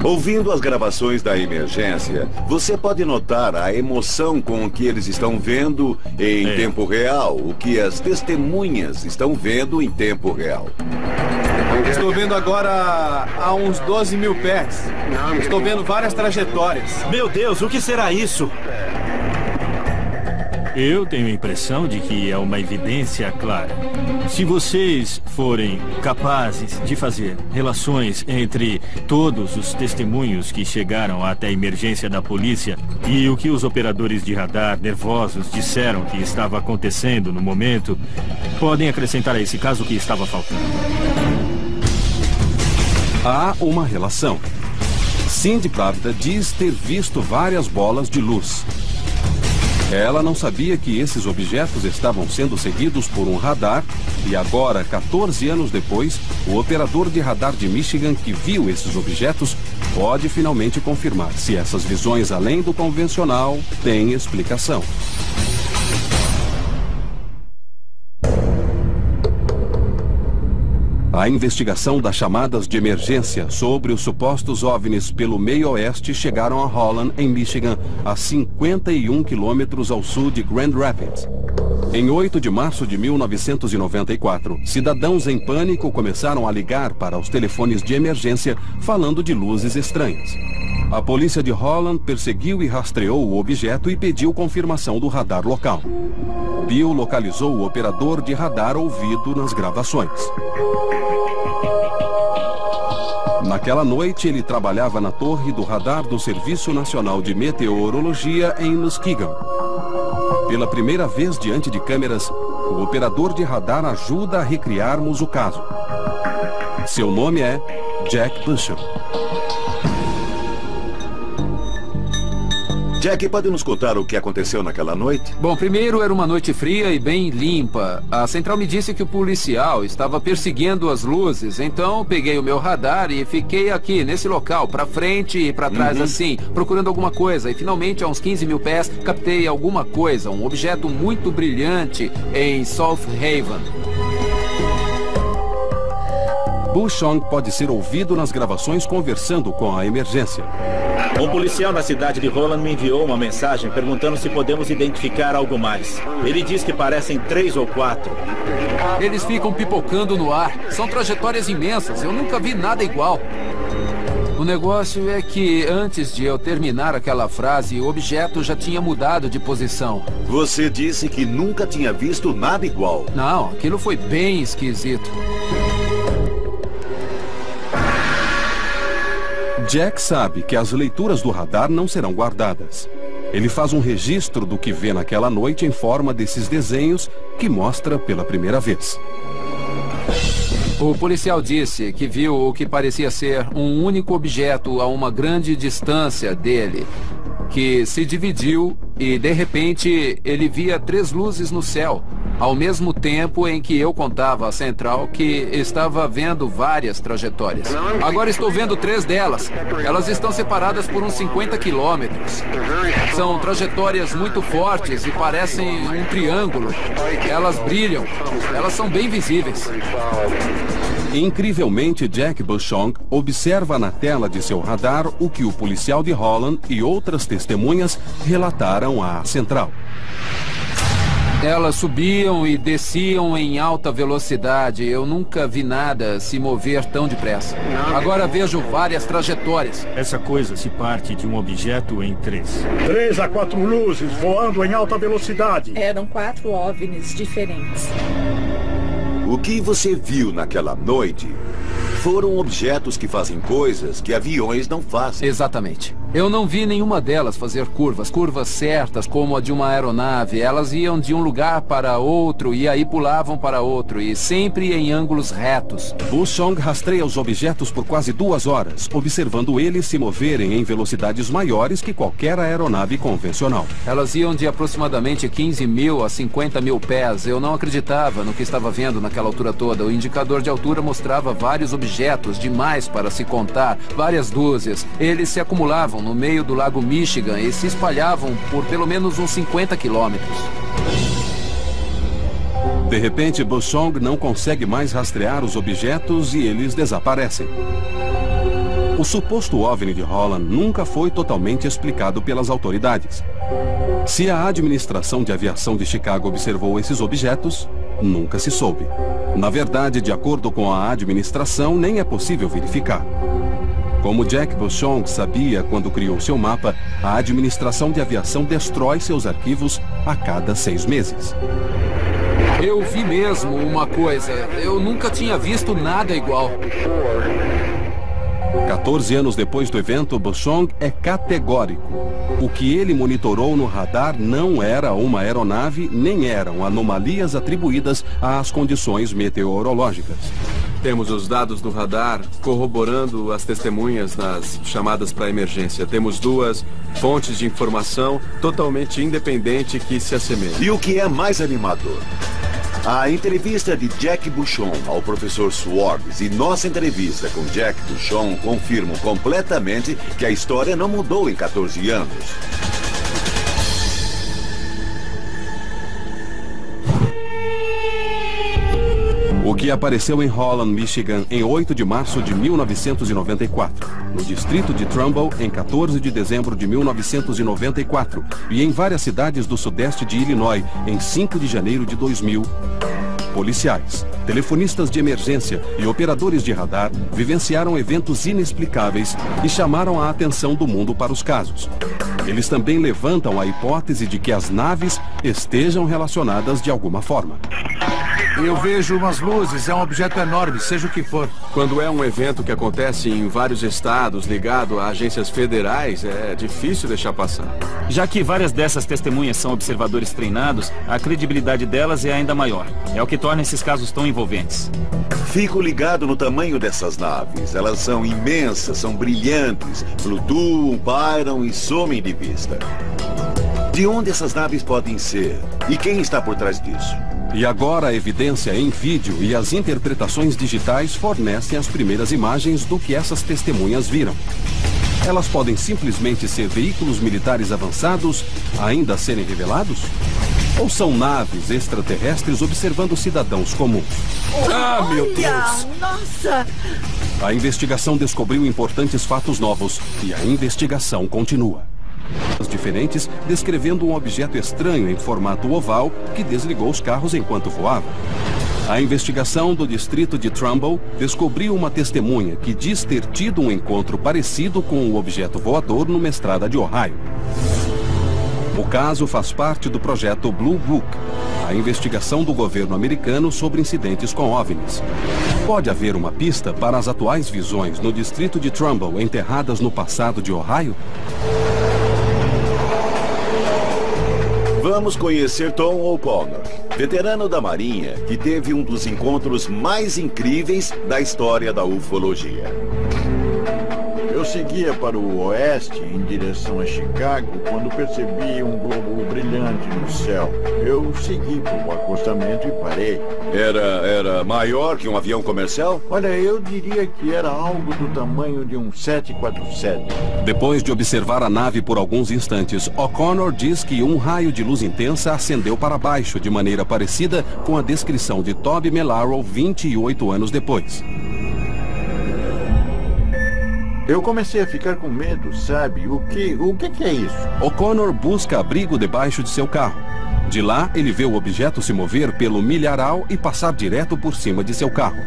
Ouvindo as gravações da emergência, você pode notar a emoção com que eles estão vendo em tempo real, o que as testemunhas estão vendo em tempo real. Estou vendo agora a uns 12 mil pés. Estou vendo várias trajetórias. Meu Deus, o que será isso? Eu tenho a impressão de que é uma evidência clara. Se vocês forem capazes de fazer relações entre todos os testemunhos que chegaram até a emergência da polícia e o que os operadores de radar nervosos disseram que estava acontecendo no momento, podem acrescentar a esse caso o que estava faltando. Há uma relação. Cindy Pravda diz ter visto várias bolas de luz. Ela não sabia que esses objetos estavam sendo seguidos por um radar e agora, 14 anos depois, o operador de radar de Michigan que viu esses objetos pode finalmente confirmar se essas visões além do convencional têm explicação. A investigação das chamadas de emergência sobre os supostos OVNIs pelo meio oeste chegaram a Holland, em Michigan, a 51 quilômetros ao sul de Grand Rapids. Em 8 de março de 1994, cidadãos em pânico começaram a ligar para os telefones de emergência falando de luzes estranhas. A polícia de Holland perseguiu e rastreou o objeto e pediu confirmação do radar local. Bill localizou o operador de radar ouvido nas gravações. Naquela noite, ele trabalhava na torre do radar do Serviço Nacional de Meteorologia em Muskegon. Pela primeira vez diante de câmeras, o operador de radar ajuda a recriarmos o caso. Seu nome é Jack Bushel. Jack, pode nos contar o que aconteceu naquela noite? Bom, primeiro era uma noite fria e bem limpa. A central me disse que o policial estava perseguindo as luzes, então peguei o meu radar e fiquei aqui, nesse local, pra frente e pra trás assim, procurando alguma coisa. E finalmente, a uns 15 mil pés, captei alguma coisa, um objeto muito brilhante em South Haven. Bushong pode ser ouvido nas gravações conversando com a emergência. Um policial na cidade de Holland me enviou uma mensagem perguntando se podemos identificar algo mais. Ele diz que parecem 3 ou 4. Eles ficam pipocando no ar. São trajetórias imensas. Eu nunca vi nada igual. O negócio é que, antes de eu terminar aquela frase, o objeto já tinha mudado de posição. Você disse que nunca tinha visto nada igual. Não, aquilo foi bem esquisito. Jack sabe que as leituras do radar não serão guardadas. Ele faz um registro do que vê naquela noite em forma desses desenhos que mostra pela primeira vez. O policial disse que viu o que parecia ser um único objeto a uma grande distância dele, que se dividiu e, de repente, ele via 3 luzes no céu, ao mesmo tempo em que eu contava à central que estava vendo várias trajetórias. Agora estou vendo 3 delas. Elas estão separadas por uns 50 quilômetros. São trajetórias muito fortes e parecem um triângulo. Elas brilham. Elas são bem visíveis. Incrivelmente, Jack Bushong observa na tela de seu radar o que o policial de Holland e outras testemunhas relataram à central. Elas subiam e desciam em alta velocidade. Eu nunca vi nada se mover tão depressa. Agora vejo várias trajetórias. Essa coisa se parte de um objeto em 3. 3 a 4 luzes voando em alta velocidade. Eram 4 OVNIs diferentes. O que você viu naquela noite foram objetos que fazem coisas que aviões não fazem. Exatamente. Eu não vi nenhuma delas fazer curvas certas como a de uma aeronave. Elas iam de um lugar para outro e aí pulavam para outro, e sempre em ângulos retos. Bushong rastreia os objetos por quase 2 horas, observando eles se moverem em velocidades maiores que qualquer aeronave convencional. Elas iam de aproximadamente 15 mil a 50 mil pés. Eu não acreditava no que estava vendo naquela altura toda. O indicador de altura mostrava vários objetos demais para se contar, várias dúzias. Eles se acumulavam no meio do lago Michigan e se espalhavam por pelo menos uns 50 quilômetros. De repente, Bushong não consegue mais rastrear os objetos e eles desaparecem. O suposto OVNI de Holland nunca foi totalmente explicado pelas autoridades. Se a administração de aviação de Chicago observou esses objetos, nunca se soube. Na verdade, de acordo com a administração, nem é possível verificar. Como Jack Bushong sabia quando criou seu mapa, a administração de aviação destrói seus arquivos a cada 6 meses. Eu vi mesmo uma coisa. Eu nunca tinha visto nada igual. 14 anos depois do evento, Bushong é categórico. O que ele monitorou no radar não era uma aeronave, nem eram anomalias atribuídas às condições meteorológicas. Temos os dados do radar corroborando as testemunhas nas chamadas para emergência. Temos 2 fontes de informação totalmente independentes que se assemelham. E o que é mais animador? A entrevista de Jack Bushong ao professor Swartz e nossa entrevista com Jack Bushong confirmam completamente que a história não mudou em 14 anos. O que apareceu em Holland, Michigan, em 8 de março de 1994, no distrito de Trumbull, em 14 de dezembro de 1994, e em várias cidades do sudeste de Illinois, em 5 de janeiro de 2000. Policiais, telefonistas de emergência e operadores de radar vivenciaram eventos inexplicáveis e chamaram a atenção do mundo para os casos. Eles também levantam a hipótese de que as naves estejam relacionadas de alguma forma. Eu vejo umas luzes, é um objeto enorme, seja o que for. Quando é um evento que acontece em vários estados, ligado a agências federais, é difícil deixar passar. Já que várias dessas testemunhas são observadores treinados, a credibilidade delas é ainda maior. É o que torna esses casos tão envolventes. Fico ligado no tamanho dessas naves. Elas são imensas, são brilhantes, flutuam, pairam e somem de vista. De onde essas naves podem ser? E quem está por trás disso? E agora a evidência em vídeo e as interpretações digitais fornecem as primeiras imagens do que essas testemunhas viram. Elas podem simplesmente ser veículos militares avançados, ainda a serem revelados? Ou são naves extraterrestres observando cidadãos comuns? Ah, meu Deus! Nossa! A investigação descobriu importantes fatos novos e a investigação continua. Diferentes, descrevendo um objeto estranho em formato oval que desligou os carros enquanto voava. A investigação do distrito de Trumbull descobriu uma testemunha que diz ter tido um encontro parecido com o objeto voador numa estrada de Ohio. O caso faz parte do projeto Blue Book, a investigação do governo americano sobre incidentes com OVNIs. Pode haver uma pista para as atuais visões no distrito de Trumbull enterradas no passado de Ohio? Vamos conhecer Tom O'Connor, veterano da Marinha que teve um dos encontros mais incríveis da história da ufologia. Eu seguia para o oeste, em direção a Chicago, quando percebi um globo brilhante no céu. Eu segui para o acostamento e parei. Era maior que um avião comercial? Olha, eu diria que era algo do tamanho de um 747. Depois de observar a nave por alguns instantes, O'Connor diz que um raio de luz intensa ascendeu para baixo de maneira parecida com a descrição de Toby Melaro 28 anos depois. Eu comecei a ficar com medo, sabe? O que é isso? O'Connor busca abrigo debaixo de seu carro. De lá, ele vê o objeto se mover pelo milharal e passar direto por cima de seu carro.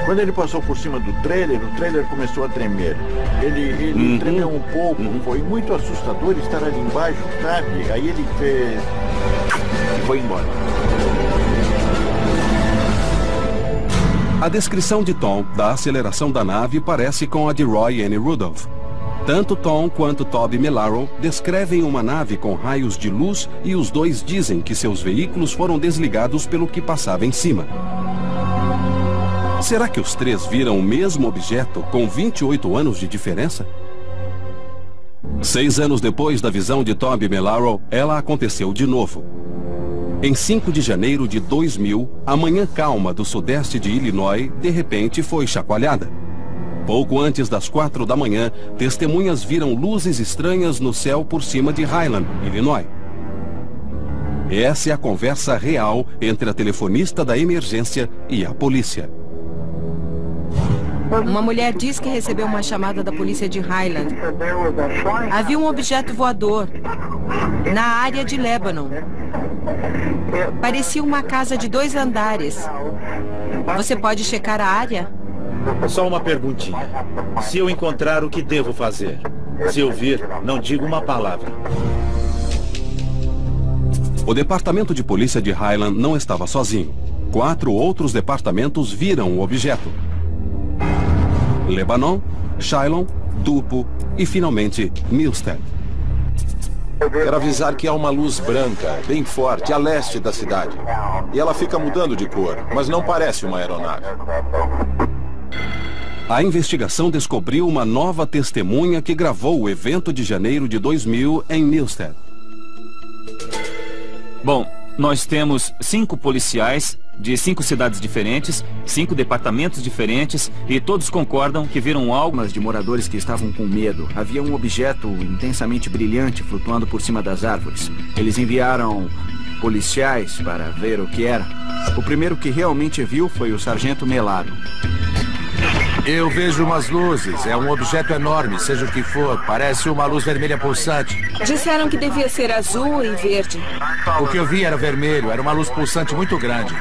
Quando ele passou por cima do trailer, o trailer começou a tremer. Ele tremeu um pouco. Foi muito assustador estar ali embaixo, sabe? Aí ele fez... e foi embora. A descrição de Tom da aceleração da nave parece com a de Roy N. Rudolph. Tanto Tom quanto Toby Melaro descrevem uma nave com raios de luz e os dois dizem que seus veículos foram desligados pelo que passava em cima. Será que os três viram o mesmo objeto com 28 anos de diferença? 6 anos depois da visão de Toby Melaro, ela aconteceu de novo. Em 5 de janeiro de 2000, a manhã calma do sudeste de Illinois, de repente, foi chacoalhada. Pouco antes das 4 da manhã, testemunhas viram luzes estranhas no céu por cima de Highland, Illinois. Essa é a conversa real entre a telefonista da emergência e a polícia. Uma mulher diz que recebeu uma chamada da polícia de Highland. Havia um objeto voador na área de Lebanon. Parecia uma casa de 2 andares. Você pode checar a área? Só uma perguntinha. Se eu encontrar, o que devo fazer? Se eu vir, não digo uma palavra. O departamento de polícia de Highland não estava sozinho. 4 outros departamentos viram o objeto. Lebanon, Shiloh, Dupo e, finalmente, Milstead. Quero avisar que há uma luz branca, bem forte, a leste da cidade. E ela fica mudando de cor, mas não parece uma aeronave. A investigação descobriu uma nova testemunha que gravou o evento de janeiro de 2000 em Milstead. Bom, nós temos 5 policiais de 5 cidades diferentes, 5 departamentos diferentes, e todos concordam que viram algo. De moradores que estavam com medo. Havia um objeto intensamente brilhante flutuando por cima das árvores. Eles enviaram policiais para ver o que era. O primeiro que realmente viu foi o sargento Melaro. Eu vejo umas luzes. É um objeto enorme, seja o que for. Parece uma luz vermelha pulsante. Disseram que devia ser azul e verde. O que eu vi era vermelho. Era uma luz pulsante muito grande.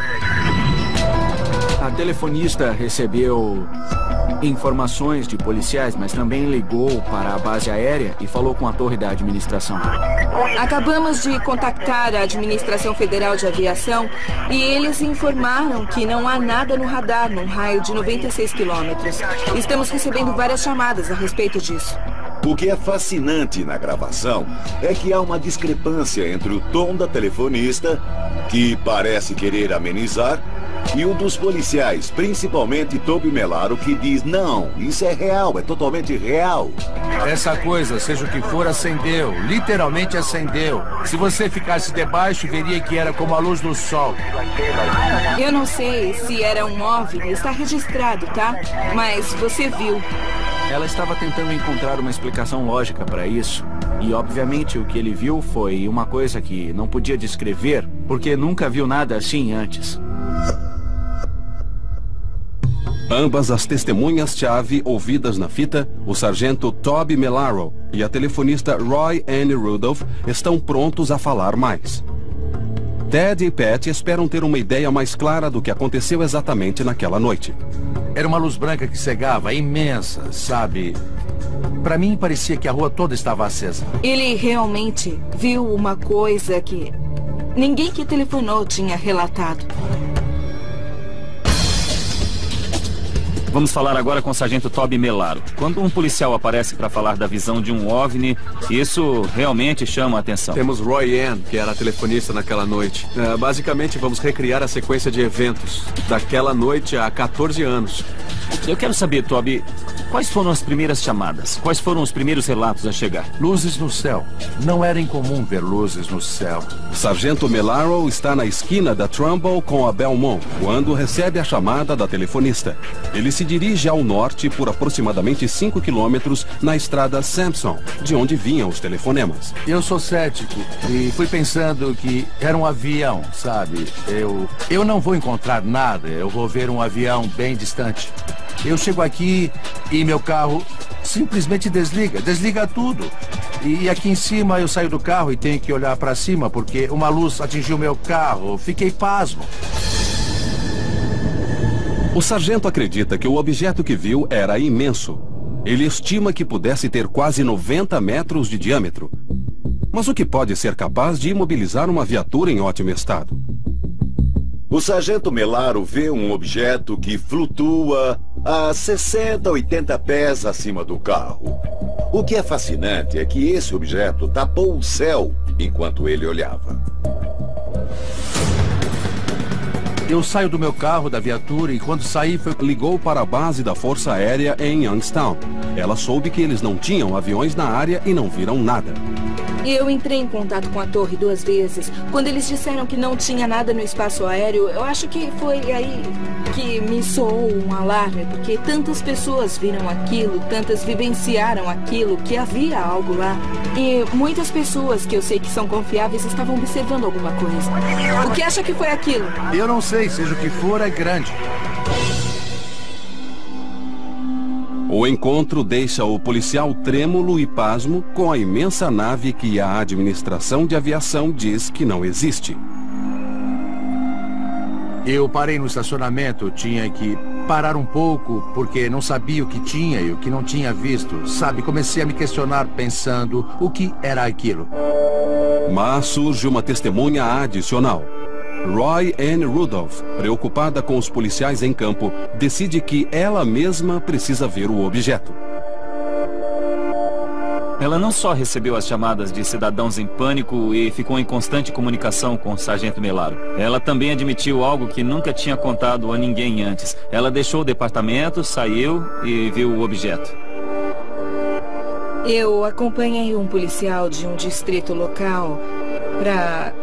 A telefonista recebeu informações de policiais, mas também ligou para a base aérea e falou com a torre da administração. Acabamos de contactar a Administração Federal de Aviação e eles informaram que não há nada no radar num raio de 96 quilômetros. Estamos recebendo várias chamadas a respeito disso. O que é fascinante na gravação é que há uma discrepância entre o tom da telefonista, que parece querer amenizar, e o dos policiais, principalmente Toby Melaro, que diz: não, isso é real, é totalmente real. Essa coisa, seja o que for, acendeu. Literalmente acendeu. Se você ficasse debaixo, veria que era como a luz do sol. Eu não sei se era um OVNI, está registrado, tá? Mas você viu. Ela estava tentando encontrar uma explicação lógica para isso. E, obviamente, o que ele viu foi uma coisa que não podia descrever, porque nunca viu nada assim antes. Ambas as testemunhas-chave ouvidas na fita, o sargento Toby Melaro e a telefonista Roy Ann Rudolph, estão prontos a falar mais. Ted e Pat esperam ter uma ideia mais clara do que aconteceu exatamente naquela noite. Era uma luz branca que cegava, imensa, sabe? Para mim, parecia que a rua toda estava acesa. Ele realmente viu uma coisa que ninguém que telefonou tinha relatado. Vamos falar agora com o sargento Toby Melaro. Quando um policial aparece para falar da visão de um OVNI, isso realmente chama a atenção. Temos Roy Ann, que era a telefonista naquela noite. Basicamente, vamos recriar a sequência de eventos daquela noite há 14 anos. Eu quero saber, Toby, quais foram as primeiras chamadas? Quais foram os primeiros relatos a chegar? Luzes no céu. Não era incomum ver luzes no céu. Sargento Melaro está na esquina da Trumbull com a Belmont, quando recebe a chamada da telefonista. Ele se dirige ao norte por aproximadamente 5 quilômetros na estrada Sampson, de onde vinham os telefonemas. Eu sou cético e fui pensando que era um avião, sabe? Eu não vou encontrar nada, eu vou ver um avião bem distante. Eu chego aqui e meu carro simplesmente desliga tudo. E aqui em cima eu saio do carro e tenho que olhar para cima porque uma luz atingiu meu carro. Fiquei pasmo. O sargento acredita que o objeto que viu era imenso. Ele estima que pudesse ter quase 90 metros de diâmetro. Mas o que pode ser capaz de imobilizar uma viatura em ótimo estado? O sargento Melaro vê um objeto que flutua a 60, 80 pés acima do carro. O que é fascinante é que esse objeto tapou o céu enquanto ele olhava. Eu saio do meu carro, da viatura, e quando saí ligou para a base da Força Aérea em Youngstown. Ela soube que eles não tinham aviões na área e não viram nada. Eu entrei em contato com a torre 2 vezes. Quando eles disseram que não tinha nada no espaço aéreo, eu acho que foi aí que me soou um alarme, porque tantas pessoas viram aquilo, tantas vivenciaram aquilo, que havia algo lá. E muitas pessoas que eu sei que são confiáveis estavam observando alguma coisa. O que acha que foi aquilo? Eu não sei, seja o que for, é grande. O encontro deixa o policial trêmulo e pasmo com a imensa nave que a administração de aviação diz que não existe. Eu parei no estacionamento, tinha que parar um pouco porque não sabia o que tinha e o que não tinha visto. Sabe, comecei a me questionar pensando o que era aquilo. Mas surge uma testemunha adicional. Roy Ann Rudolph, preocupada com os policiais em campo, decide que ela mesma precisa ver o objeto. Ela não só recebeu as chamadas de cidadãos em pânico e ficou em constante comunicação com o sargento Melaro. Ela também admitiu algo que nunca tinha contado a ninguém antes. Ela deixou o departamento, saiu e viu o objeto. Eu acompanhei um policial de um distrito local para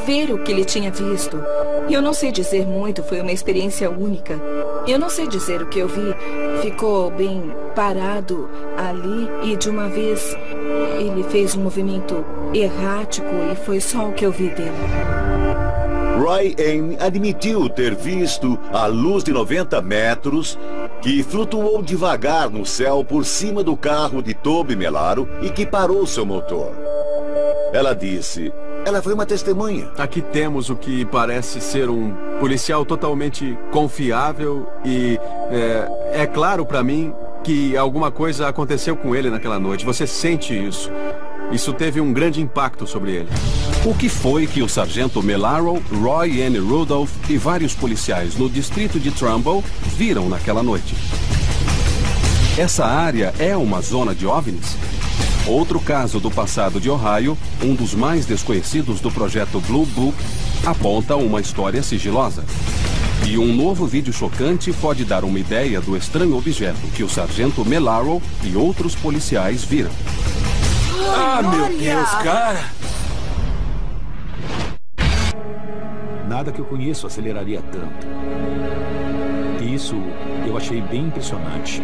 ver o que ele tinha visto. Eu não sei dizer muito, foi uma experiência única. Eu não sei dizer o que eu vi. Ficou bem parado ali e de uma vez ele fez um movimento errático e foi só o que eu vi dele. Roy Ann admitiu ter visto a luz de 90 metros que flutuou devagar no céu por cima do carro de Toby Melaro e que parou seu motor. Ela disse: ela foi uma testemunha. Aqui temos o que parece ser um policial totalmente confiável e é claro para mim que alguma coisa aconteceu com ele naquela noite. Você sente isso. Isso teve um grande impacto sobre ele. O que foi que o sargento Melaro, Roy Ann Rudolph e vários policiais no distrito de Trumbull viram naquela noite? Essa área é uma zona de OVNIs? Outro caso do passado de Ohio, um dos mais desconhecidos do projeto Blue Book, aponta uma história sigilosa. E um novo vídeo chocante pode dar uma ideia do estranho objeto que o sargento Melaro e outros policiais viram. Ah, meu Deus, cara! Nada que eu conheço aceleraria tanto. E isso eu achei bem impressionante.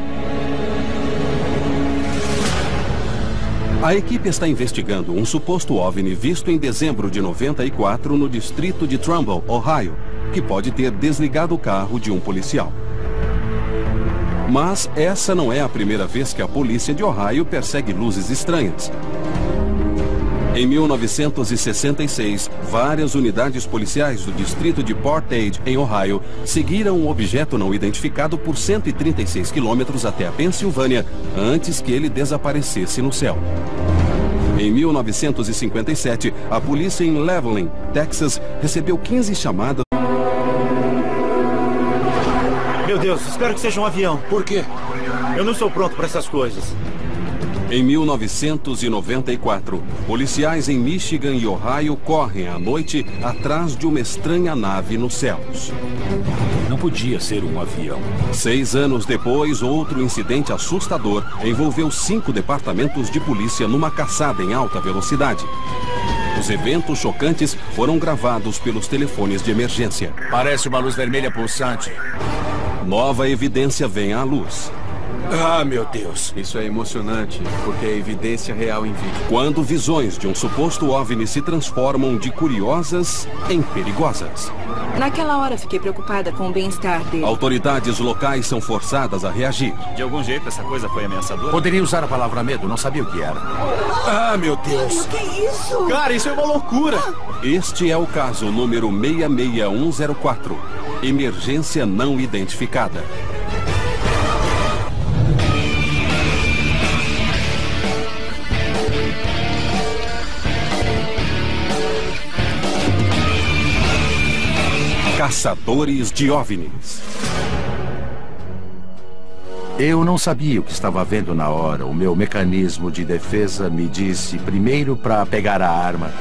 A equipe está investigando um suposto OVNI visto em dezembro de 94 no distrito de Trumbull, Ohio, que pode ter desligado o carro de um policial. Mas essa não é a primeira vez que a polícia de Ohio persegue luzes estranhas. Em 1966, várias unidades policiais do distrito de Portage, em Ohio, seguiram um objeto não identificado por 136 quilômetros até a Pensilvânia, antes que ele desaparecesse no céu. Em 1957, a polícia em Levelland, Texas, recebeu 15 chamadas. Meu Deus, espero que seja um avião. Por quê? Eu não estou pronto para essas coisas. Em 1994, policiais em Michigan e Ohio correm à noite atrás de uma estranha nave nos céus. Não podia ser um avião. 6 anos depois, outro incidente assustador envolveu 5 departamentos de polícia numa caçada em alta velocidade. Os eventos chocantes foram gravados pelos telefones de emergência. Parece uma luz vermelha pulsante. Nova evidência vem à luz. Ah, meu Deus. Isso é emocionante, porque é evidência real em vídeo. Quando visões de um suposto OVNI se transformam de curiosas em perigosas. Naquela hora fiquei preocupada com o bem-estar dele. Autoridades locais são forçadas a reagir. De algum jeito essa coisa foi ameaçadora? Poderia usar a palavra medo, não sabia o que era. Ah, meu Deus. O que é isso? Cara, isso é uma loucura. Este é o caso número 66104. Emergência não identificada. Caçadores de OVNIs. Eu não sabia o que estava vendo na hora. O meu mecanismo de defesa me disse primeiro para pegar a arma.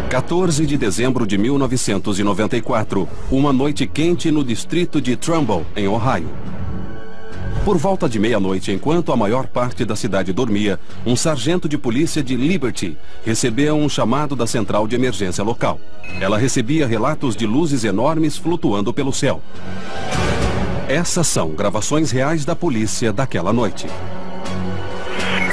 14 de dezembro de 1994, uma noite quente no distrito de Trumbull, em Ohio. Por volta de meia-noite, enquanto a maior parte da cidade dormia, um sargento de polícia de Liberty recebeu um chamado da central de emergência local. Ela recebia relatos de luzes enormes flutuando pelo céu. Essas são gravações reais da polícia daquela noite.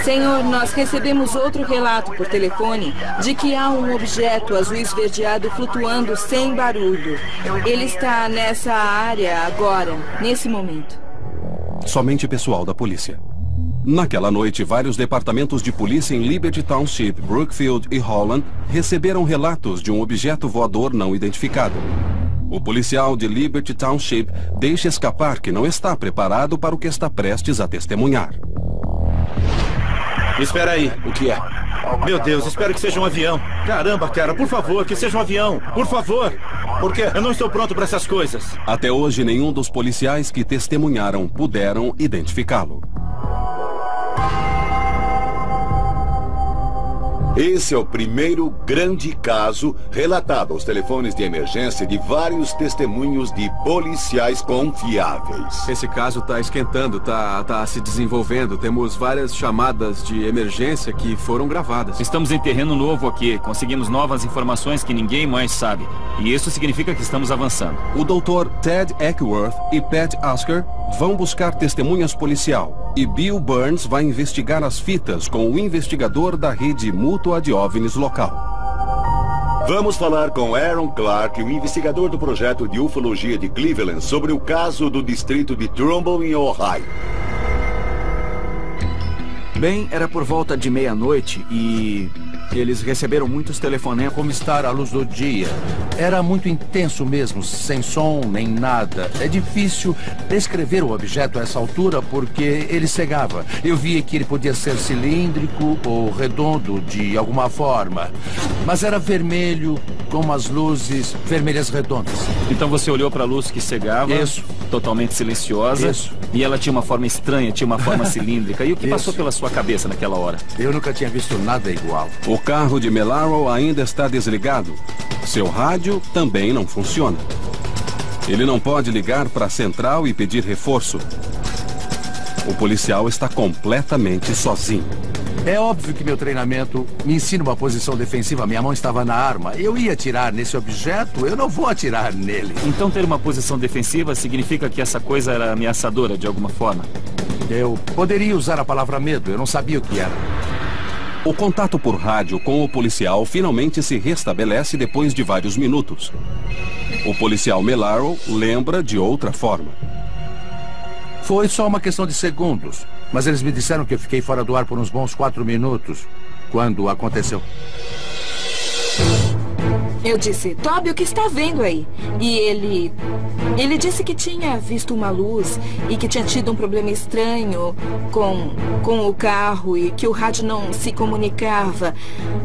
Senhor, nós recebemos outro relato por telefone de que há um objeto azul esverdeado flutuando sem barulho. Ele está nessa área agora, nesse momento. Somente pessoal da polícia. Naquela noite, vários departamentos de polícia em Liberty Township, Brookfield e Holland receberam relatos de um objeto voador não identificado. O policial de Liberty Township deixa escapar que não está preparado para o que está prestes a testemunhar. Espera aí. O que é? Meu Deus, espero que seja um avião. Caramba, cara, por favor, que seja um avião. Por favor. Por quê? Eu não estou pronto para essas coisas. Até hoje, nenhum dos policiais que testemunharam puderam identificá-lo. Esse é o primeiro grande caso relatado aos telefones de emergência de vários testemunhos de policiais confiáveis. Esse caso está esquentando, está se desenvolvendo. Temos várias chamadas de emergência que foram gravadas. Estamos em terreno novo aqui. Conseguimos novas informações que ninguém mais sabe. E isso significa que estamos avançando. O Dr. Ted Eckworth e Pat Asker vão buscar testemunhas policial. E Bill Burns vai investigar as fitas com o investigador da rede mútua de OVNIs local. Vamos falar com Aaron Clark, o investigador do projeto de ufologia de Cleveland, sobre o caso do distrito de Trumbull, em Ohio. Bem, era por volta de meia-noite e Eles receberam muitos telefonemas. Como estar à luz do dia. Era muito intenso mesmo, sem som nem nada. É difícil descrever o objeto a essa altura porque ele cegava. Eu via que ele podia ser cilíndrico ou redondo de alguma forma. Mas era vermelho, com umas luzes vermelhas redondas. Então você olhou para a luz que cegava. Isso. Totalmente silenciosa. Isso. E ela tinha uma forma estranha, tinha uma forma cilíndrica. E o que passou pela sua cabeça naquela hora? Eu nunca tinha visto nada igual. O carro de Melaro ainda está desligado. Seu rádio também não funciona. Ele não pode ligar para a central e pedir reforço. O policial está completamente sozinho. É óbvio que meu treinamento me ensina uma posição defensiva. Minha mão estava na arma. Eu ia atirar nesse objeto, eu não vou atirar nele. Então ter uma posição defensiva significa que essa coisa era ameaçadora de alguma forma? Eu poderia usar a palavra medo, eu não sabia o que era. O contato por rádio com o policial finalmente se restabelece depois de vários minutos. O policial Melaro lembra de outra forma. Foi só uma questão de segundos, mas eles me disseram que eu fiquei fora do ar por uns bons 4 minutos quando aconteceu. Eu disse, Toby, o que está vendo aí? E ele disse que tinha visto uma luz e que tinha tido um problema estranho com o carro e que o rádio não se comunicava.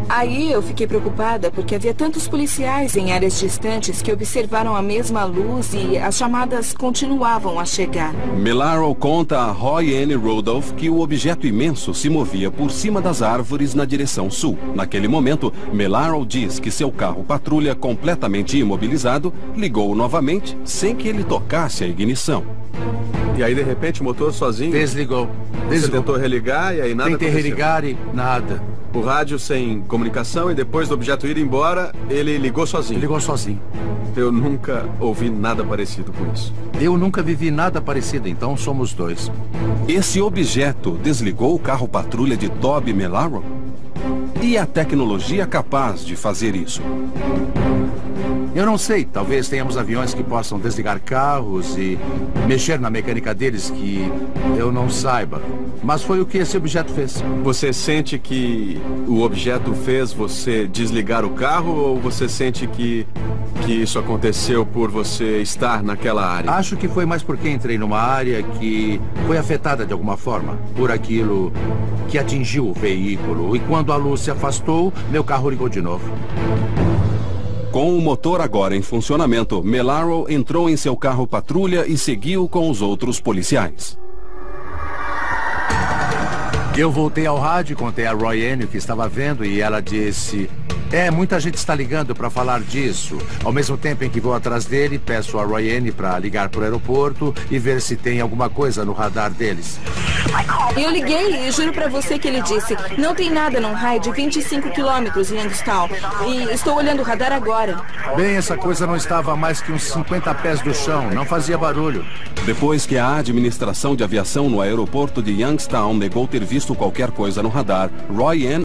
Aí eu fiquei preocupada porque havia tantos policiais em áreas distantes que observaram a mesma luz e as chamadas continuavam a chegar. Melaro conta a Roy N. Rudolph que o objeto imenso se movia por cima das árvores na direção sul. Naquele momento, Melaro diz que seu carro patrulha completamente imobilizado ligou novamente sem que ele tocasse a ignição. E aí, de repente, o motor sozinho... Desligou. Você tentou religar e aí nada Tentei aconteceu. religar e nada. O rádio sem comunicação e depois do objeto ir embora, ele ligou sozinho. Ligou sozinho. Eu nunca ouvi nada parecido com isso. Eu nunca vivi nada parecido, então somos dois. Esse objeto desligou o carro patrulha de Toby Melaro? E a tecnologia capaz de fazer isso? Eu não sei, talvez tenhamos aviões que possam desligar carros e mexer na mecânica deles que eu não saiba. Mas foi o que esse objeto fez. Você sente que o objeto fez você desligar o carro ou você sente que isso aconteceu por você estar naquela área? Acho que foi mais porque entrei numa área que foi afetada de alguma forma por aquilo que atingiu o veículo. E quando a luz se afastou, meu carro ligou de novo. Com o motor agora em funcionamento, Melaro entrou em seu carro patrulha e seguiu com os outros policiais. Eu voltei ao rádio e contei a Roy N. o que estava vendo e ela disse... muita gente está ligando para falar disso. Ao mesmo tempo em que vou atrás dele, peço a Roy N. para ligar para o aeroporto e ver se tem alguma coisa no radar deles. Eu liguei e juro para você que ele disse, não tem nada num raio de 25 quilômetros em Youngstown. E estou olhando o radar agora. Bem, essa coisa não estava a mais que uns 50 pés do chão, não fazia barulho. Depois que a administração de aviação no aeroporto de Youngstown negou ter visto qualquer coisa no radar, Roy N.